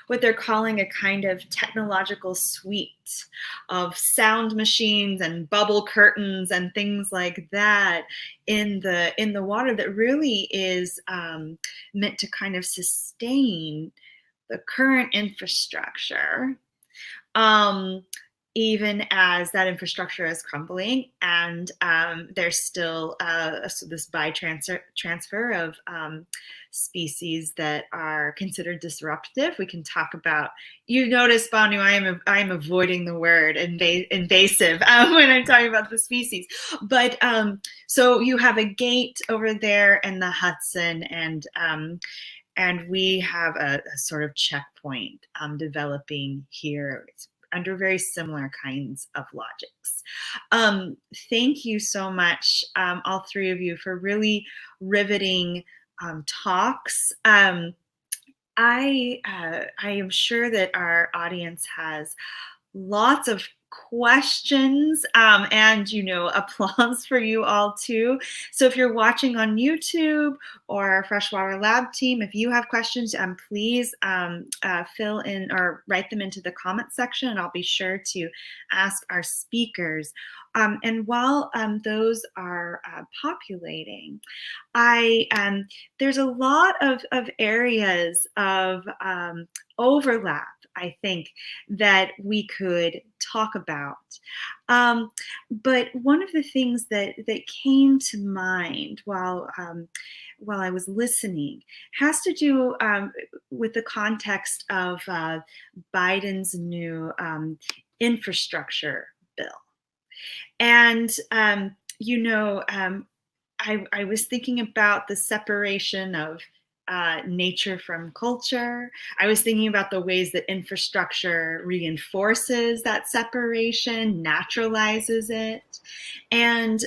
what they're calling a kind of technological suite of sound machines and bubble curtains and things like that in the water that really is meant to kind of sustain the current infrastructure, even as that infrastructure is crumbling, and there's still this transfer of species that are considered disruptive. We can talk about. You notice, Banu, I am avoiding the word invasive when I'm talking about the species. But so you have a gate over there in the Hudson, and we have a sort of checkpoint developing here. It's under very similar kinds of logics. Thank you so much, all three of you, for really riveting talks. I am sure that our audience has lots of questions and, you know, applause for you all too. So if you're watching on YouTube or our Freshwater Lab team, if you have questions, please fill in or write them into the comment section, and I'll be sure to ask our speakers. And while those are populating, there's a lot of areas of overlap, I think, that we could talk about. But one of the things that came to mind while I was listening has to do with the context of Biden's new infrastructure bill. And, you know, I was thinking about the separation of nature from culture. I was thinking about the ways that infrastructure reinforces that separation, naturalizes it, and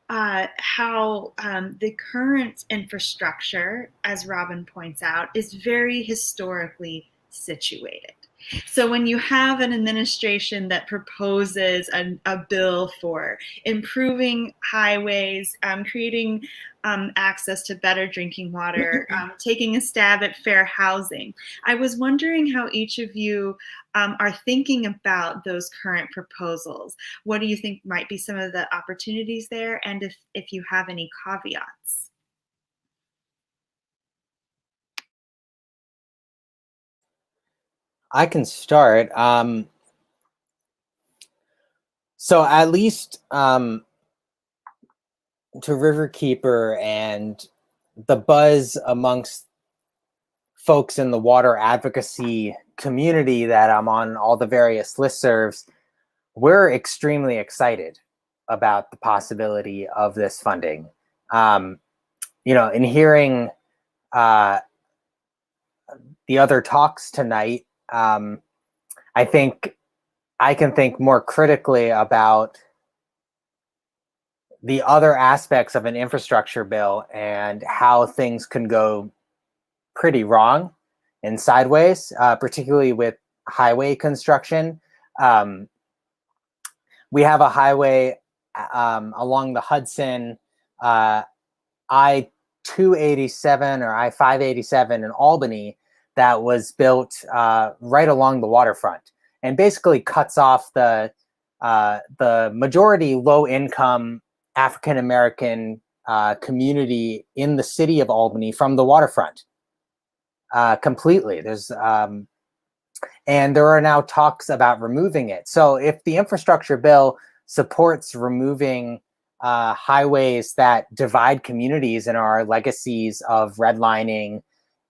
how the current infrastructure, as Robin points out, is very historically situated. So when you have an administration that proposes a bill for improving highways, creating access to better drinking water, taking a stab at fair housing, I was wondering how each of you are thinking about those current proposals. What do you think might be some of the opportunities there, and if you have any caveats? I can start. So at least to Riverkeeper and the buzz amongst folks in the water advocacy community that I'm on all the various listservs, we're extremely excited about the possibility of this funding. In hearing the other talks tonight, I think I can think more critically about the other aspects of an infrastructure bill and how things can go pretty wrong and sideways, particularly with highway construction. We have a highway along the Hudson, I-287 or I-587 in Albany that was built right along the waterfront and basically cuts off the majority low-income African-American community in the city of Albany from the waterfront completely. And there are now talks about removing it. So if the infrastructure bill supports removing highways that divide communities and are legacies of redlining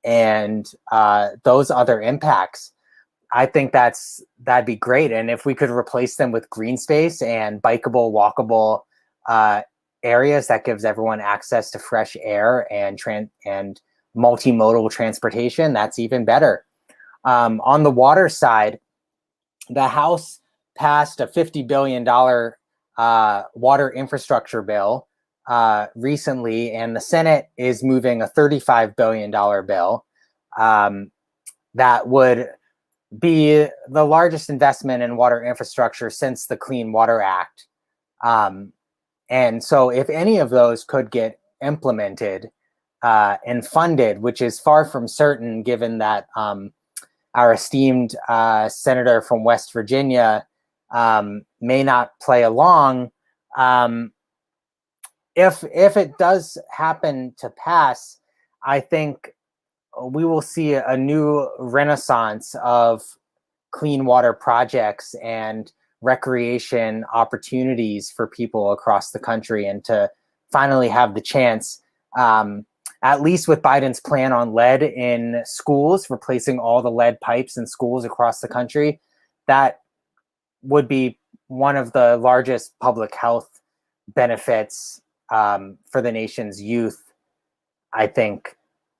and those other impacts, I think that'd be great. And if we could replace them with green space and bikeable, walkable areas that gives everyone access to fresh air and multimodal transportation, that's even better. On the water side, the House passed a $50 billion water infrastructure bill recently, and the Senate is moving a $35 billion bill that would be the largest investment in water infrastructure since the Clean Water Act. And so if any of those could get implemented and funded, which is far from certain given that our esteemed senator from West Virginia may not play along, if it does happen to pass, I think we will see a new renaissance of clean water projects and recreation opportunities for people across the country, and to finally have the chance, at least with Biden's plan on lead in schools, replacing all the lead pipes in schools across the country, that would be one of the largest public health benefits for the nation's youth, I think,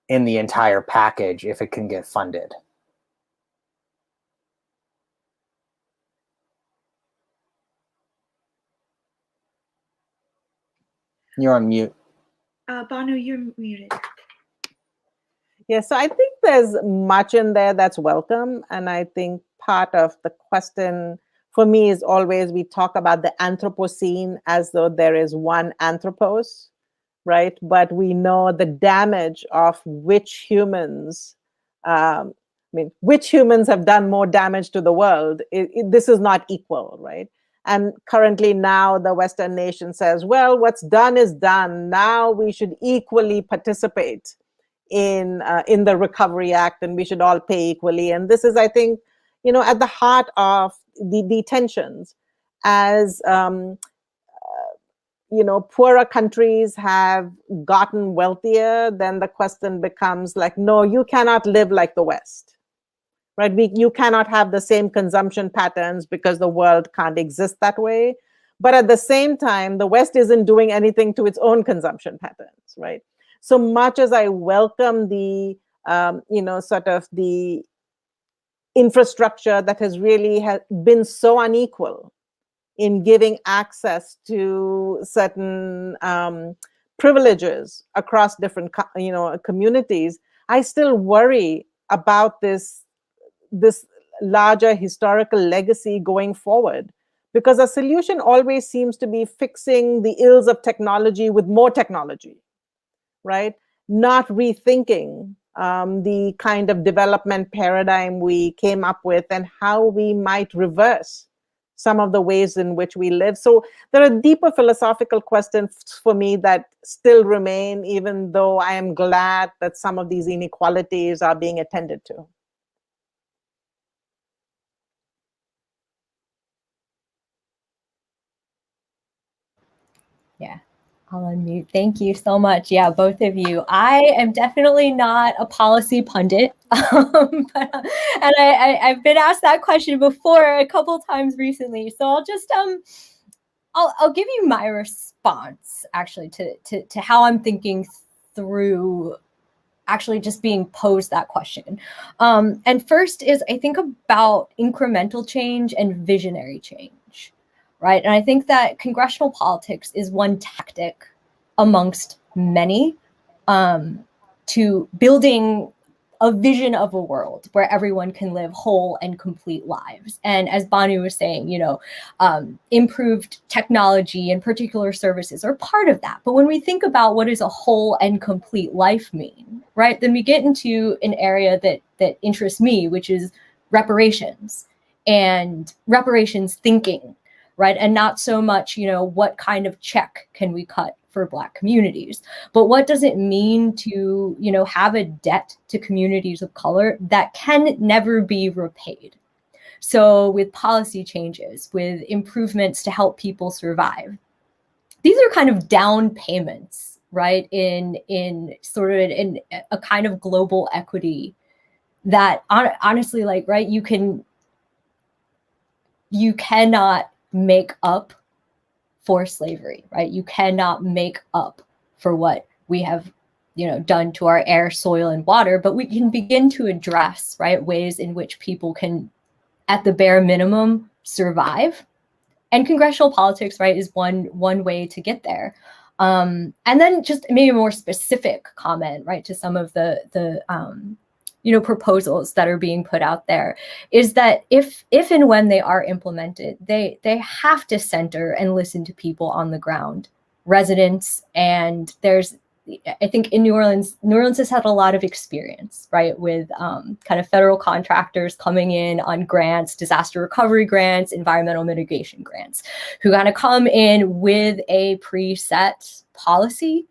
in the entire package, if it can get funded. You're on mute. Banu, you're muted. Yeah, so I think there's much in there that's welcome. And I think part of the question for me is always we talk about the Anthropocene as though there is one anthropos, right? But we know the damage of which humans, which humans have done more damage to the world. This is not equal, right? And currently now the Western nation says, well, what's done is done. Now we should equally participate in the Recovery Act, and we should all pay equally. And this is, I think, at the heart of the tensions as poorer countries have gotten wealthier. Then the question becomes like, no, you cannot live like the West, right? You cannot have the same consumption patterns because the world can't exist that way. But at the same time, the West isn't doing anything to its own consumption patterns, right? So much as I welcome the, sort of the infrastructure that has really been so unequal in giving access to certain privileges across different, communities, I still worry about this larger historical legacy going forward, because a solution always seems to be fixing the ills of technology with more technology, right? Not rethinking the kind of development paradigm we came up with and how we might reverse some of the ways in which we live. So there are deeper philosophical questions for me that still remain, even though I am glad that some of these inequalities are being attended to. Yeah, I'll unmute. Thank you so much. Yeah, both of you. I am definitely not a policy pundit. And I've been asked that question before a couple times recently. So I'll just I'll give you my response actually to how I'm thinking through actually just being posed that question. And first is I think about incremental change and visionary change, right? And I think that congressional politics is one tactic amongst many to building a vision of a world where everyone can live whole and complete lives. And as Banu was saying, improved technology and particular services are part of that. But when we think about what does a whole and complete life mean, right, then we get into an area that interests me, which is reparations and reparations thinking, right? And not so much, what kind of check can we cut for Black communities, but what does it mean to, have a debt to communities of color that can never be repaid? So with policy changes, with improvements to help people survive, these are kind of down payments, right? In sort of in a kind of global equity that honestly, like, right, you cannot make up for slavery, right? You cannot make up for what we have, done to our air, soil, and water, but we can begin to address, right, ways in which people can, at the bare minimum, survive. And congressional politics, right, is one way to get there. And then just maybe a more specific comment, right, to some of the proposals that are being put out there is that if and when they are implemented, they have to center and listen to people on the ground, residents. And I think in New Orleans has had a lot of experience, right, with kind of federal contractors coming in on grants, disaster recovery grants, environmental mitigation grants, who kind of come in with a preset policy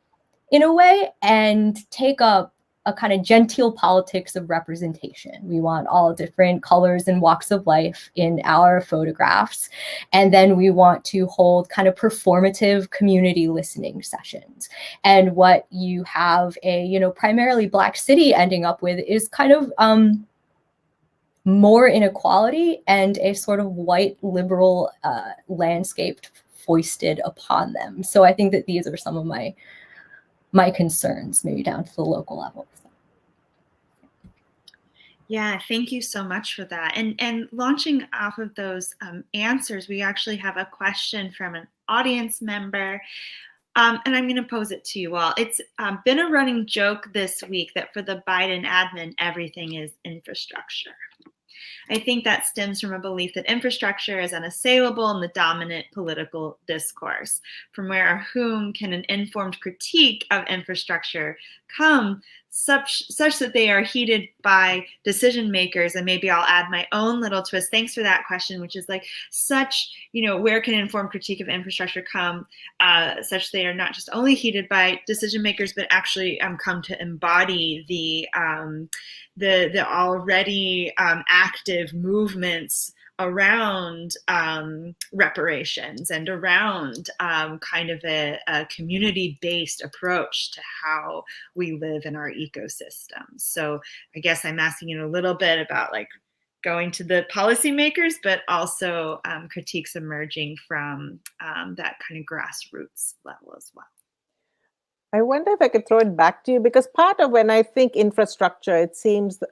in a way and take up a kind of genteel politics of representation. We want all different colors and walks of life in our photographs. And then we want to hold kind of performative community listening sessions. And what you have a, primarily Black city ending up with is kind of more inequality and a sort of white liberal landscape foisted upon them. So I think that these are some of my concerns, maybe down to the local level. Yeah, thank you so much for that. And launching off of those answers, we actually have a question from an audience member. And I'm going to pose it to you all. It's been a running joke this week that for the Biden admin, everything is infrastructure. I think that stems from a belief that infrastructure is unassailable in the dominant political discourse. From where or whom can an informed critique of infrastructure come, such that they are heeded by decision makers? And maybe I'll add my own little twist. Thanks for that question, which is like such, where can an informed critique of infrastructure come, such they are not just only heeded by decision makers, but actually come to embody the already active movements around reparations and around kind of a community-based approach to how we live in our ecosystems. So I guess I'm asking you a little bit about like going to the policymakers, but also critiques emerging from that kind of grassroots level as well. I wonder if I could throw it back to you, because part of when I think infrastructure, it seems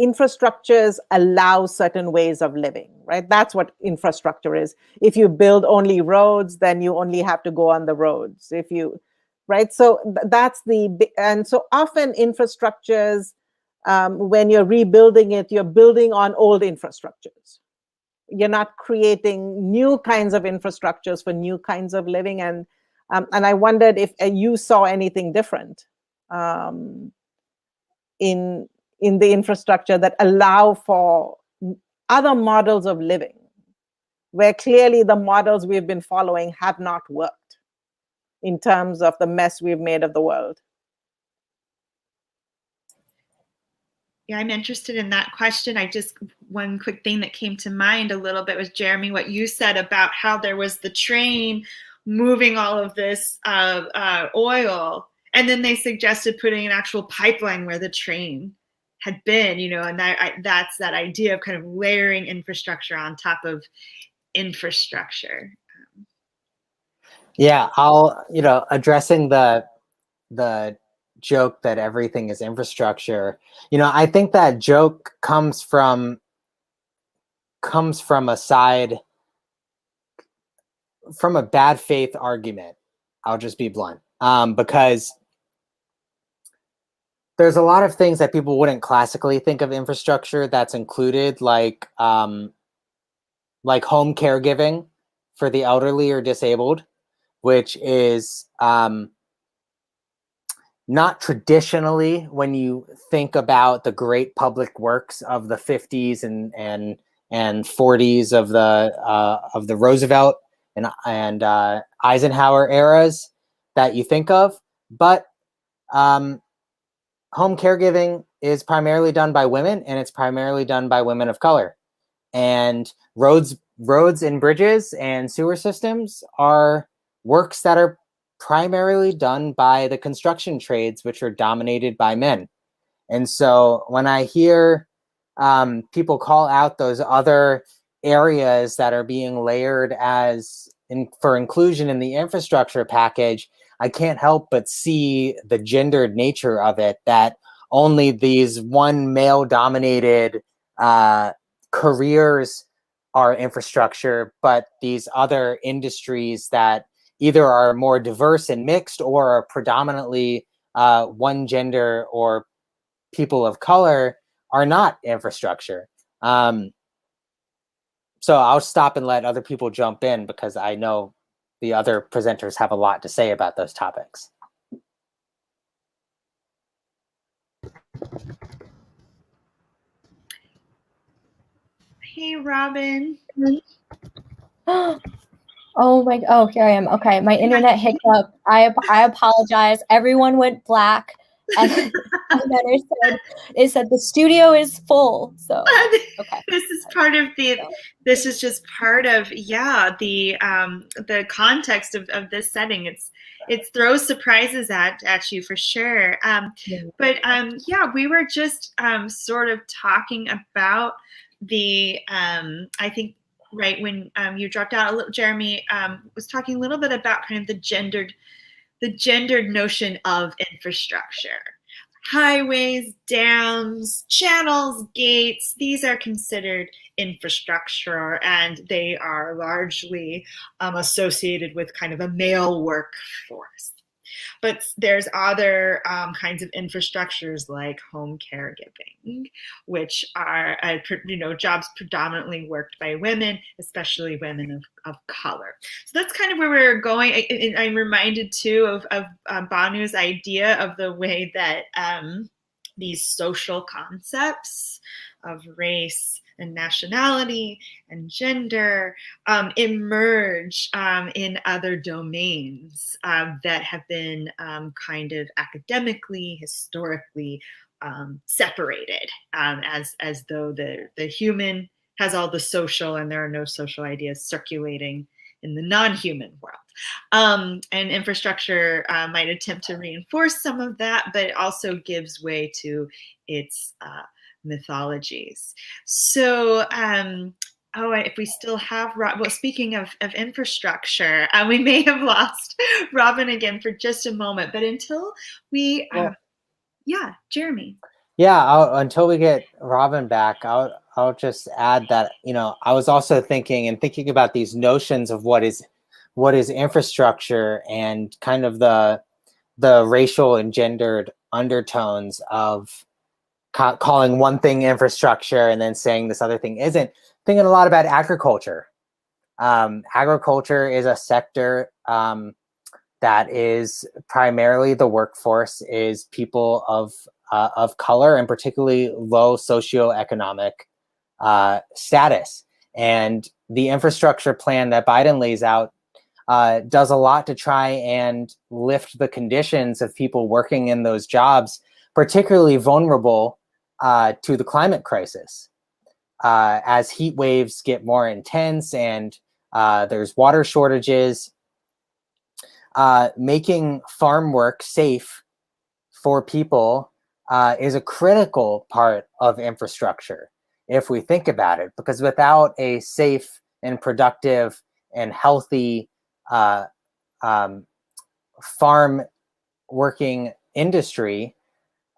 infrastructures allow certain ways of living, right? That's what infrastructure is. If you build only roads, then you only have to go on the roads. Right? So that's and so often infrastructures, when you're rebuilding it, you're building on old infrastructures. You're not creating new kinds of infrastructures for new kinds of living. And I wondered if you saw anything different in the infrastructure that allow for other models of living, where clearly the models we've been following have not worked in terms of the mess we've made of the world. Yeah, I'm interested in that question. One quick thing that came to mind a little bit was, Jeremy, what you said about how there was the train moving all of this oil. And then they suggested putting an actual pipeline where the train had been, and that's that idea of kind of layering infrastructure on top of infrastructure. Yeah, I'll, addressing the joke that everything is infrastructure. I think that joke comes from a side, from a bad faith argument. I'll just be blunt, because there's a lot of things that people wouldn't classically think of infrastructure that's included, like home caregiving for the elderly or disabled, which is not traditionally, when you think about the great public works of the 50s and 40s of the Roosevelt and Eisenhower eras that you think of, but home caregiving is primarily done by women, and it's primarily done by women of color. And roads and bridges and sewer systems are works that are primarily done by the construction trades, which are dominated by men. And so when I hear people call out those other areas that are being layered for inclusion in the infrastructure package, I can't help but see the gendered nature of it, that only these one male-dominated careers are infrastructure, but these other industries that either are more diverse and mixed or are predominantly one gender or people of color are not infrastructure. So I'll stop and let other people jump in, because I know the other presenters have a lot to say about those topics. Hey, Robin. Oh, here I am. Okay, my internet hiccup. I apologize. Everyone went black, and then it said the studio is full. So okay, this is part of this is just part of the context of this setting. It throws surprises at you for sure. But we were just sort of talking about I think right when you dropped out a little, Jeremy was talking a little bit about kind of the gendered notion of infrastructure. Highways, dams, channels, gates, these are considered infrastructure, and they are largely associated with kind of a male workforce. But there's other kinds of infrastructures like home caregiving, which are jobs predominantly worked by women, especially women of color. So that's kind of where we're going. I'm reminded too of Banu's idea of the way that these social concepts of race and nationality and gender emerge in other domains that have been kind of academically, historically separated, as though the human has all the social and there are no social ideas circulating in the non-human world. And infrastructure might attempt to reinforce some of that, but it also gives way to its mythologies. So, if we still have speaking of infrastructure, we may have lost Robin again for just a moment, but until we, Jeremy. Yeah, until we get Robin back, I'll just add that, I was also thinking about these notions of what is infrastructure, and kind of the racial and gendered undertones of calling one thing infrastructure and then saying this other thing isn't. Thinking a lot about agriculture. Agriculture is a sector that is primarily, the workforce is people of color, and particularly low socioeconomic status. And the infrastructure plan that Biden lays out does a lot to try and lift the conditions of people working in those jobs, particularly vulnerable to the climate crisis. As heat waves get more intense and there's water shortages, making farm work safe for people is a critical part of infrastructure, if we think about it, because without a safe and productive and healthy farm working industry,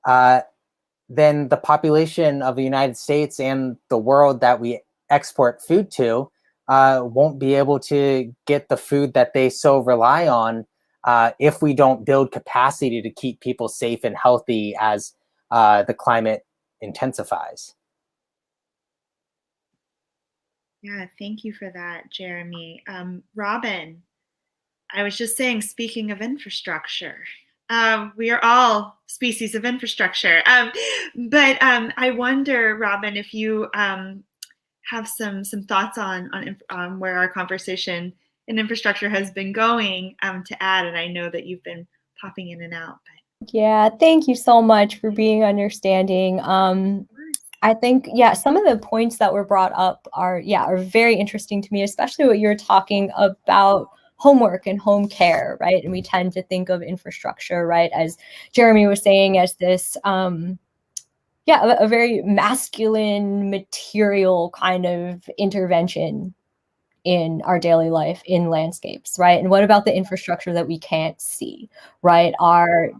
then the population of the United States and the world that we export food to won't be able to get the food that they so rely on if we don't build capacity to keep people safe and healthy as the climate intensifies. Yeah, thank you for that, Jeremy. Robin, I was just saying, speaking of infrastructure, we are all species of infrastructure. But I wonder, Robin, if you have some thoughts on where our conversation in infrastructure has been going to add. And I know that you've been popping in and out. But. Yeah, thank you so much for being understanding. I think, yeah, some of the points that were brought up are very interesting to me, especially what you're talking about homework and home care, right? And we tend to think of infrastructure, right, as Jeremy was saying, as this, a very masculine material kind of intervention in our daily life in landscapes, right? And what about the infrastructure that we can't see, right? Our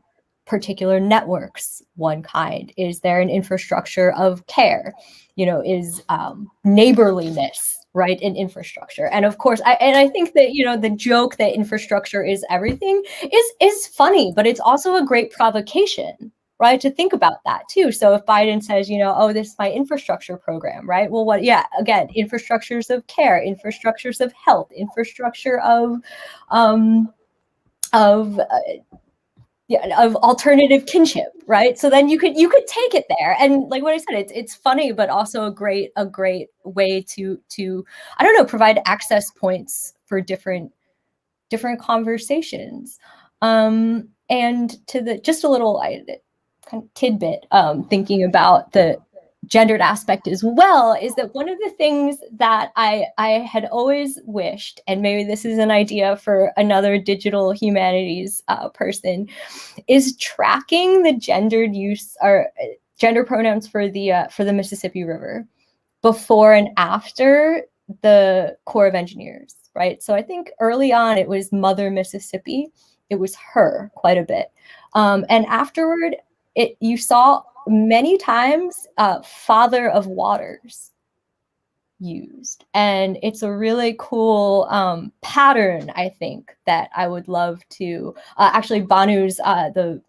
particular networks, one kind? Is there an infrastructure of care? Is neighborliness, right, in infrastructure? And of course, I think that, the joke that infrastructure is everything is funny, but it's also a great provocation, right, to think about that too. So if Biden says, oh, this is my infrastructure program, right? Well, again, infrastructures of care, infrastructures of health, infrastructure of alternative kinship, right? So then you could take it there, and like what I said, it's funny, but also a great way to I don't know, provide access points for different conversations. And to the just a little kind of tidbit, thinking about the gendered aspect as well, is that one of the things that I had always wished, and maybe this is an idea for another digital humanities person, is tracking the gendered use or gender pronouns for the Mississippi River before and after the Corps of Engineers, right? So I think early on it was Mother Mississippi, it was her quite a bit, and afterward you saw many times Father of Waters used, and it's a really cool pattern, I think, that I would love to actually Banu's the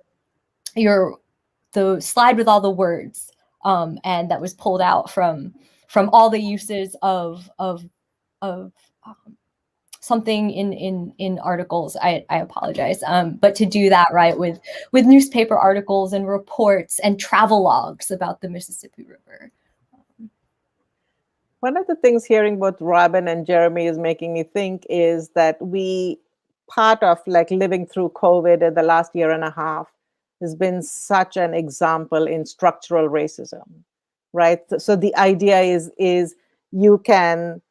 slide with all the words, and that was pulled out from all the uses of something in articles. I apologize, but to do that right with newspaper articles and reports and travel logs about the Mississippi River. One of the things hearing both Robin and Jeremy is making me think is that part of like living through COVID in the last year and a half has been such an example in structural racism, right? So the idea is you can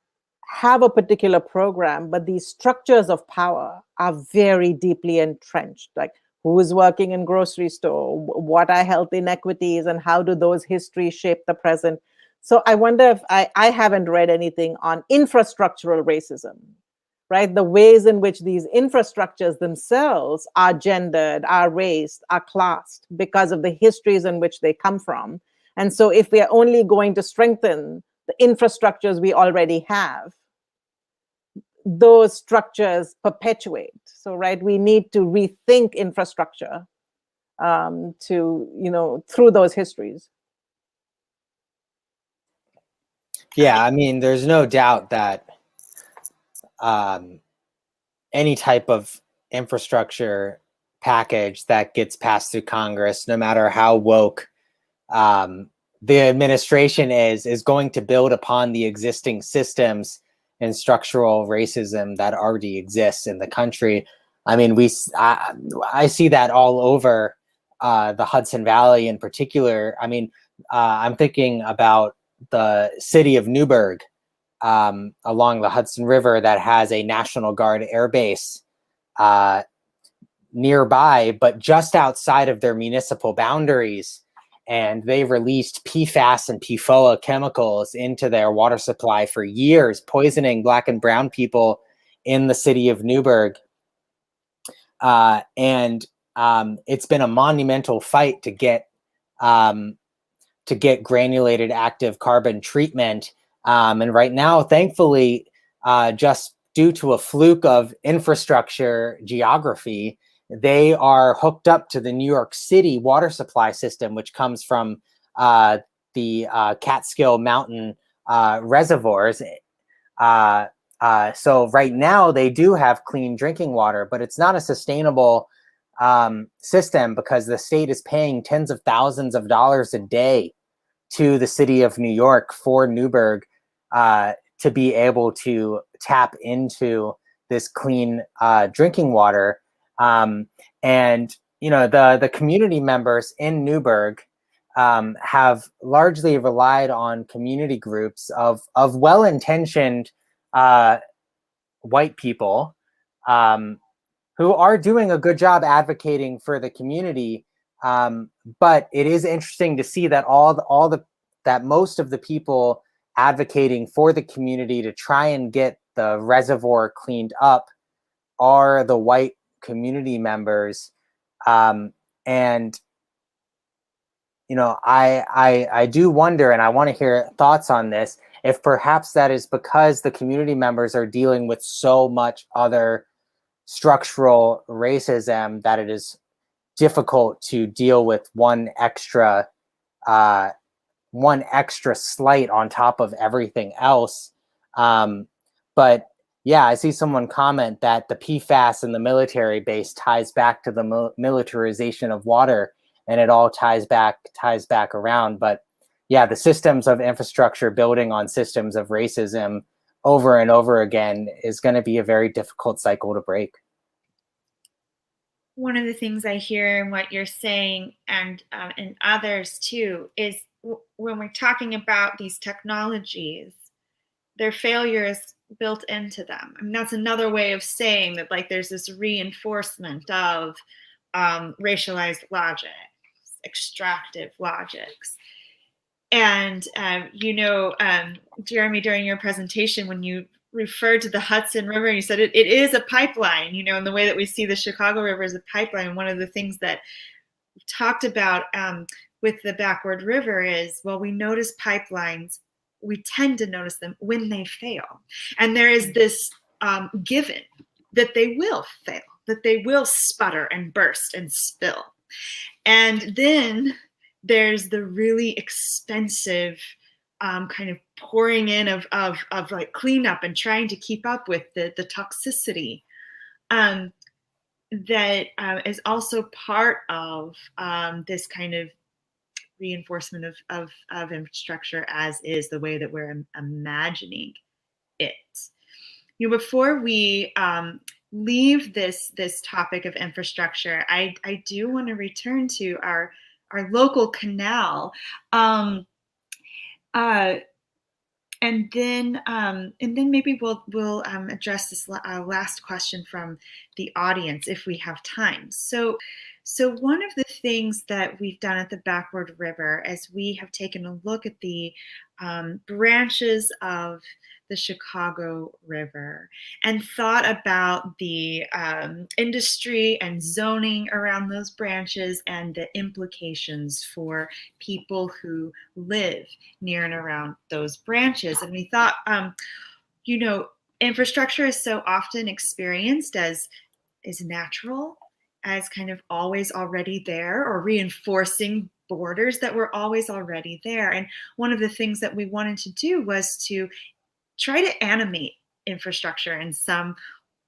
have a particular program, but these structures of power are very deeply entrenched. Like who is working in grocery store, what are health inequities, and how do those histories shape the present? So I wonder if I haven't read anything on infrastructural racism, right? The ways in which these infrastructures themselves are gendered, are raced, are classed because of the histories in which they come from. And so if we are only going to strengthen the infrastructures we already have, those structures perpetuate. So, right, we need to rethink infrastructure through those histories. Yeah, I mean, there's no doubt that any type of infrastructure package that gets passed through Congress, no matter how woke the administration is going to build upon the existing systems and structural racism that already exists in the country. I mean, I see that all over the Hudson Valley in particular. I mean, I'm thinking about the city of Newburgh along the Hudson River that has a National Guard air base nearby, but just outside of their municipal boundaries. And they released PFAS and PFOA chemicals into their water supply for years, poisoning Black and brown people in the city of Newburgh. And it's been a monumental fight to get granulated active carbon treatment. And right now, thankfully, just due to a fluke of infrastructure geography, they are hooked up to the New York City water supply system, which comes from the Catskill Mountain reservoirs. So right now they do have clean drinking water, but it's not a sustainable system because the state is paying tens of thousands of dollars a day to the city of New York for Newburgh to be able to tap into this clean drinking water. And you know, the community members in Newburgh have largely relied on community groups of well-intentioned white people who are doing a good job advocating for the community. But it is interesting to see that that most of the people advocating for the community to try and get the reservoir cleaned up are the white community members. And you know, I do wonder, and I want to hear thoughts on this, if perhaps that is because the community members are dealing with so much other structural racism that it is difficult to deal with one extra slight on top of everything else. But yeah, I see someone comment that the PFAS and the military base ties back to the militarization of water, and it all ties back around. But yeah, the systems of infrastructure building on systems of racism over and over again is going to be a very difficult cycle to break. One of the things I hear in what you're saying, and others too, is when we're talking about these technologies, their failure is built into them. I mean, that's another way of saying that, like, there's this reinforcement of racialized logic, extractive logics. And, you know, Jeremy, during your presentation, when you referred to the Hudson River, you said it is a pipeline, you know, in the way that we see the Chicago River as a pipeline. And one of the things that we've talked about with the Backward River is, well, we notice pipelines, we tend to notice them when they fail. And there is this given that they will fail, that they will sputter and burst and spill. And then there's the really expensive kind of pouring in of like cleanup and trying to keep up with the toxicity that is also part of this kind of reinforcement of infrastructure, as is the way that we're imagining it. You know, before we leave this topic of infrastructure, I do want to return to our local canal, and then maybe we'll address this last question from the audience if we have time. So one of the things that we've done at the Backward River, as we have taken a look at the branches of the Chicago River and thought about the industry and zoning around those branches and the implications for people who live near and around those branches. And we thought, you know, infrastructure is so often experienced as natural, as kind of always already there, or reinforcing borders that were always already there. And one of the things that we wanted to do was to try to animate infrastructure in some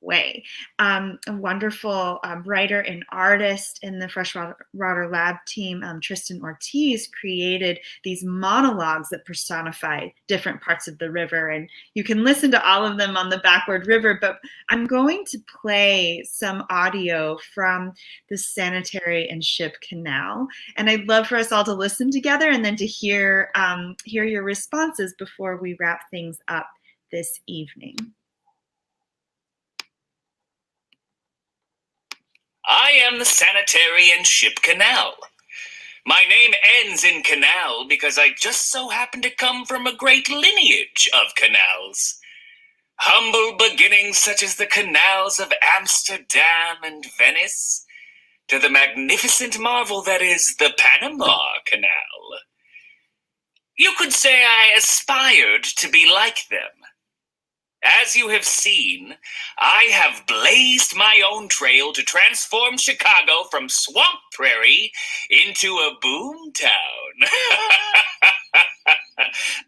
way. A wonderful writer and artist in the Freshwater Lab team, Tristan Ortiz, created these monologues that personify different parts of the river. And you can listen to all of them on the Backward River, but I'm going to play some audio from the Sanitary and Ship Canal. And I'd love for us all to listen together and then to hear your responses before we wrap things up this evening. I am the sanitary and ship canal. My name ends in canal because I just so happen to come from a great lineage of canals. Humble beginnings such as the canals of Amsterdam and Venice, to the magnificent marvel that is the Panama Canal. You could say I aspired to be like them. As you have seen, I have blazed my own trail to transform Chicago from swamp prairie into a boom town.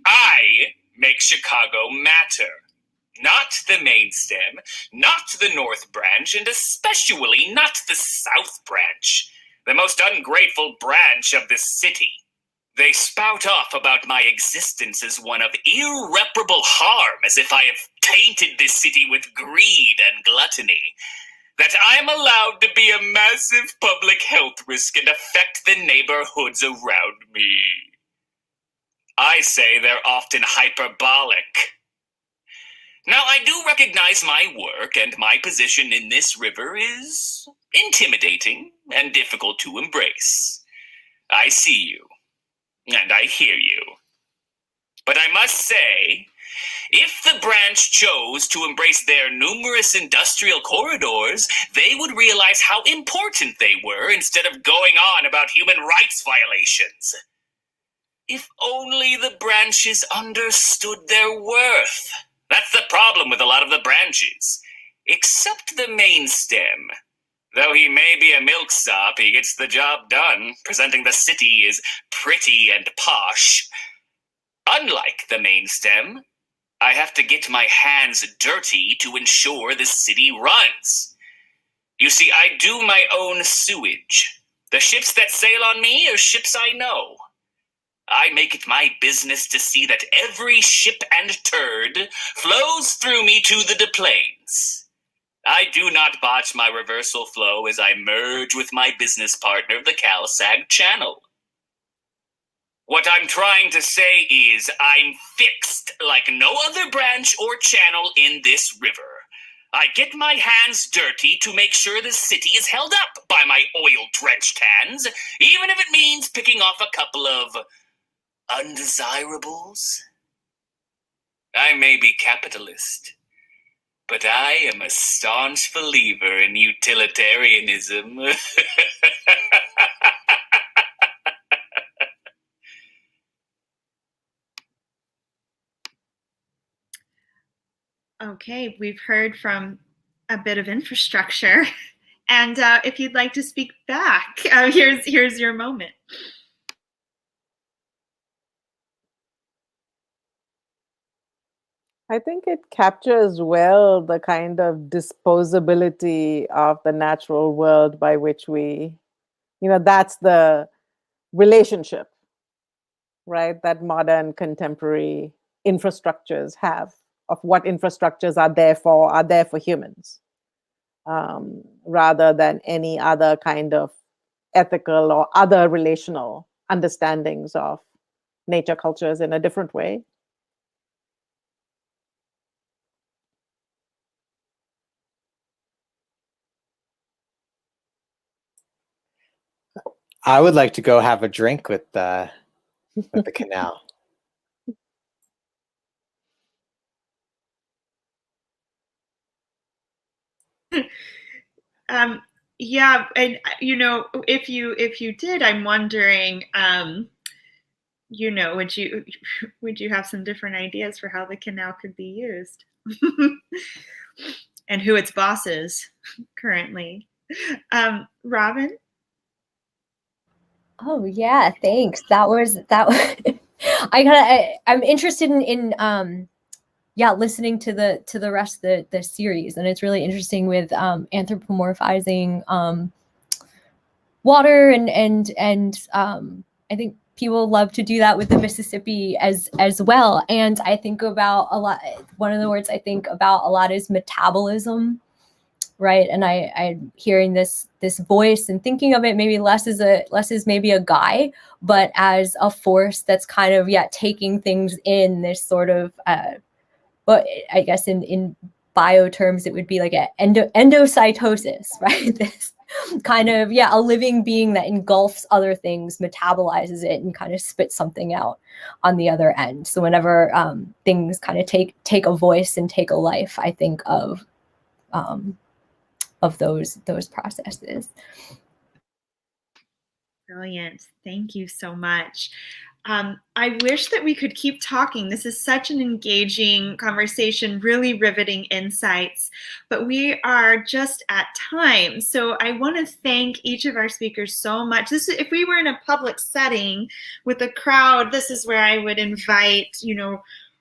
I make Chicago matter. Not the main stem, not the North Branch, and especially not the South Branch, the most ungrateful branch of the city. They spout off about my existence as one of irreparable harm, as if I have tainted this city with greed and gluttony, that I am allowed to be a massive public health risk and affect the neighborhoods around me. I say they're often hyperbolic. Now, I do recognize my work, and my position in this river is intimidating and difficult to embrace. I see you, and I hear you. But I must say, if the branch chose to embrace their numerous industrial corridors, they would realize how important they were instead of going on about human rights violations. If only the branches understood their worth. That's the problem with a lot of the branches. Except the main stem. Though he may be a milksop, he gets the job done, presenting the city as pretty and posh. Unlike the main stem, I have to get my hands dirty to ensure the city runs. You see, I do my own sewage. The ships that sail on me are ships I know. I make it my business to see that every ship and turd flows through me to the deplanes. I do not botch my reversal flow as I merge with my business partner, the CalSag Channel. What I'm trying to say is I'm fixed like no other branch or channel in this river. I get my hands dirty to make sure the city is held up by my oil-drenched hands, even if it means picking off a couple of undesirables. I may be capitalist, but I am a staunch believer in utilitarianism. Okay, we've heard from a bit of infrastructure, and if you'd like to speak back, here's your moment. I think it captures well the kind of disposability of the natural world by which we, that's the relationship, right, that modern contemporary infrastructures have, of what infrastructures are there for humans, rather than any other kind of ethical or other relational understandings of nature cultures in a different way. I would like to go have a drink with the canal. Yeah, and if you did, I'm wondering, would you have some different ideas for how the canal could be used, and who its boss is currently? Robin? Oh yeah, thanks. I'm interested in listening to the rest of the series, and it's really interesting with anthropomorphizing water and I think people love to do that with the Mississippi as well. And I think about a lot. One of the words I think about a lot is metabolism, right? And I'm hearing this voice and thinking of it maybe less as maybe a guy, but as a force that's kind of taking things in this sort of but I guess in bio terms it would be like an endocytosis, right? This kind of, yeah, a living being that engulfs other things, metabolizes it, and kind of spits something out on the other end. So whenever things kind of take a voice and take a life, I think of those processes. Brilliant. Thank you so much. I wish that we could keep talking. This is such an engaging conversation, really riveting insights, but we are just at time. So I want to thank each of our speakers so much. If we were in a public setting with a crowd, this is where I would invite,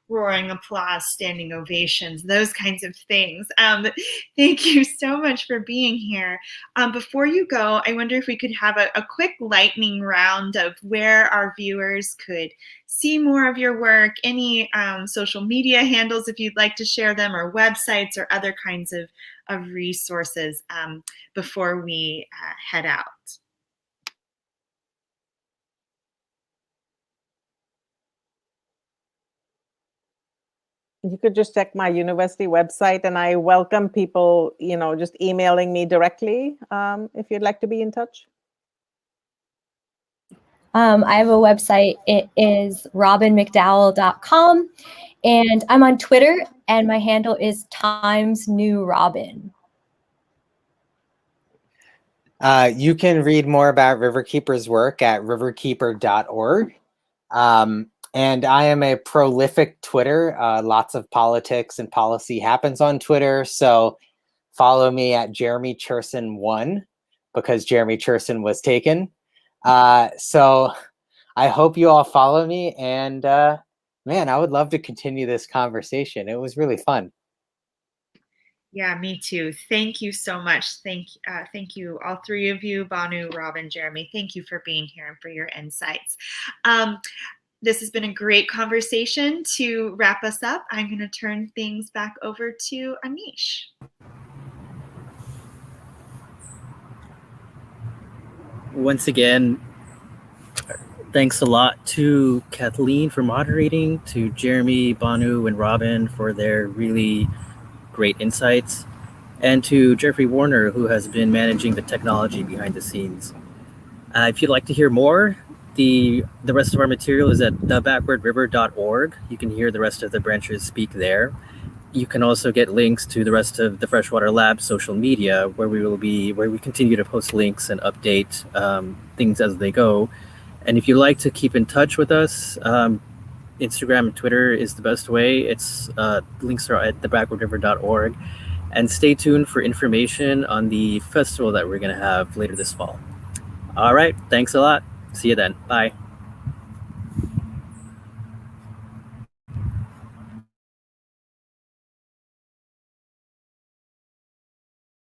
roaring applause, standing ovations, those kinds of things. Thank you so much for being here. Before you go, I wonder if we could have a quick lightning round of where our viewers could see more of your work, any social media handles if you'd like to share them, or websites or other kinds of resources before we head out. You could just check my university website, and I welcome people, just emailing me directly if you'd like to be in touch. I have a website. It is robinmcdowell.com, and I'm on Twitter, and my handle is TimesNewRobin. You can read more about Riverkeeper's work at riverkeeper.org. And I am a prolific Twitter. Lots of politics and policy happens on Twitter. So follow me at Jeremy Cherson1 because Jeremy Cherson was taken. So I hope you all follow me. And man, I would love to continue this conversation. It was really fun. Yeah, me too. Thank you so much. Thank you, all three of you, Banu, Robin, Jeremy. Thank you for being here and for your insights. This has been a great conversation. To wrap us up, I'm going to turn things back over to Anish. Once again, thanks a lot to Kathleen for moderating, to Jeremy, Banu, and Robin for their really great insights, and to Jeffrey Warner, who has been managing the technology behind the scenes. If you'd like to hear more, the rest of our material is at thebackwardriver.org. You can hear the rest of the branches speak there. You can also get links to the rest of the Freshwater Lab social media, where we continue to post links and update things as they go. And if you like to keep in touch with us, Instagram and Twitter is the best way. It's links are at thebackwardriver.org. And stay tuned for information on the festival that we're going to have later this fall. All right, thanks a lot. See you then. Bye.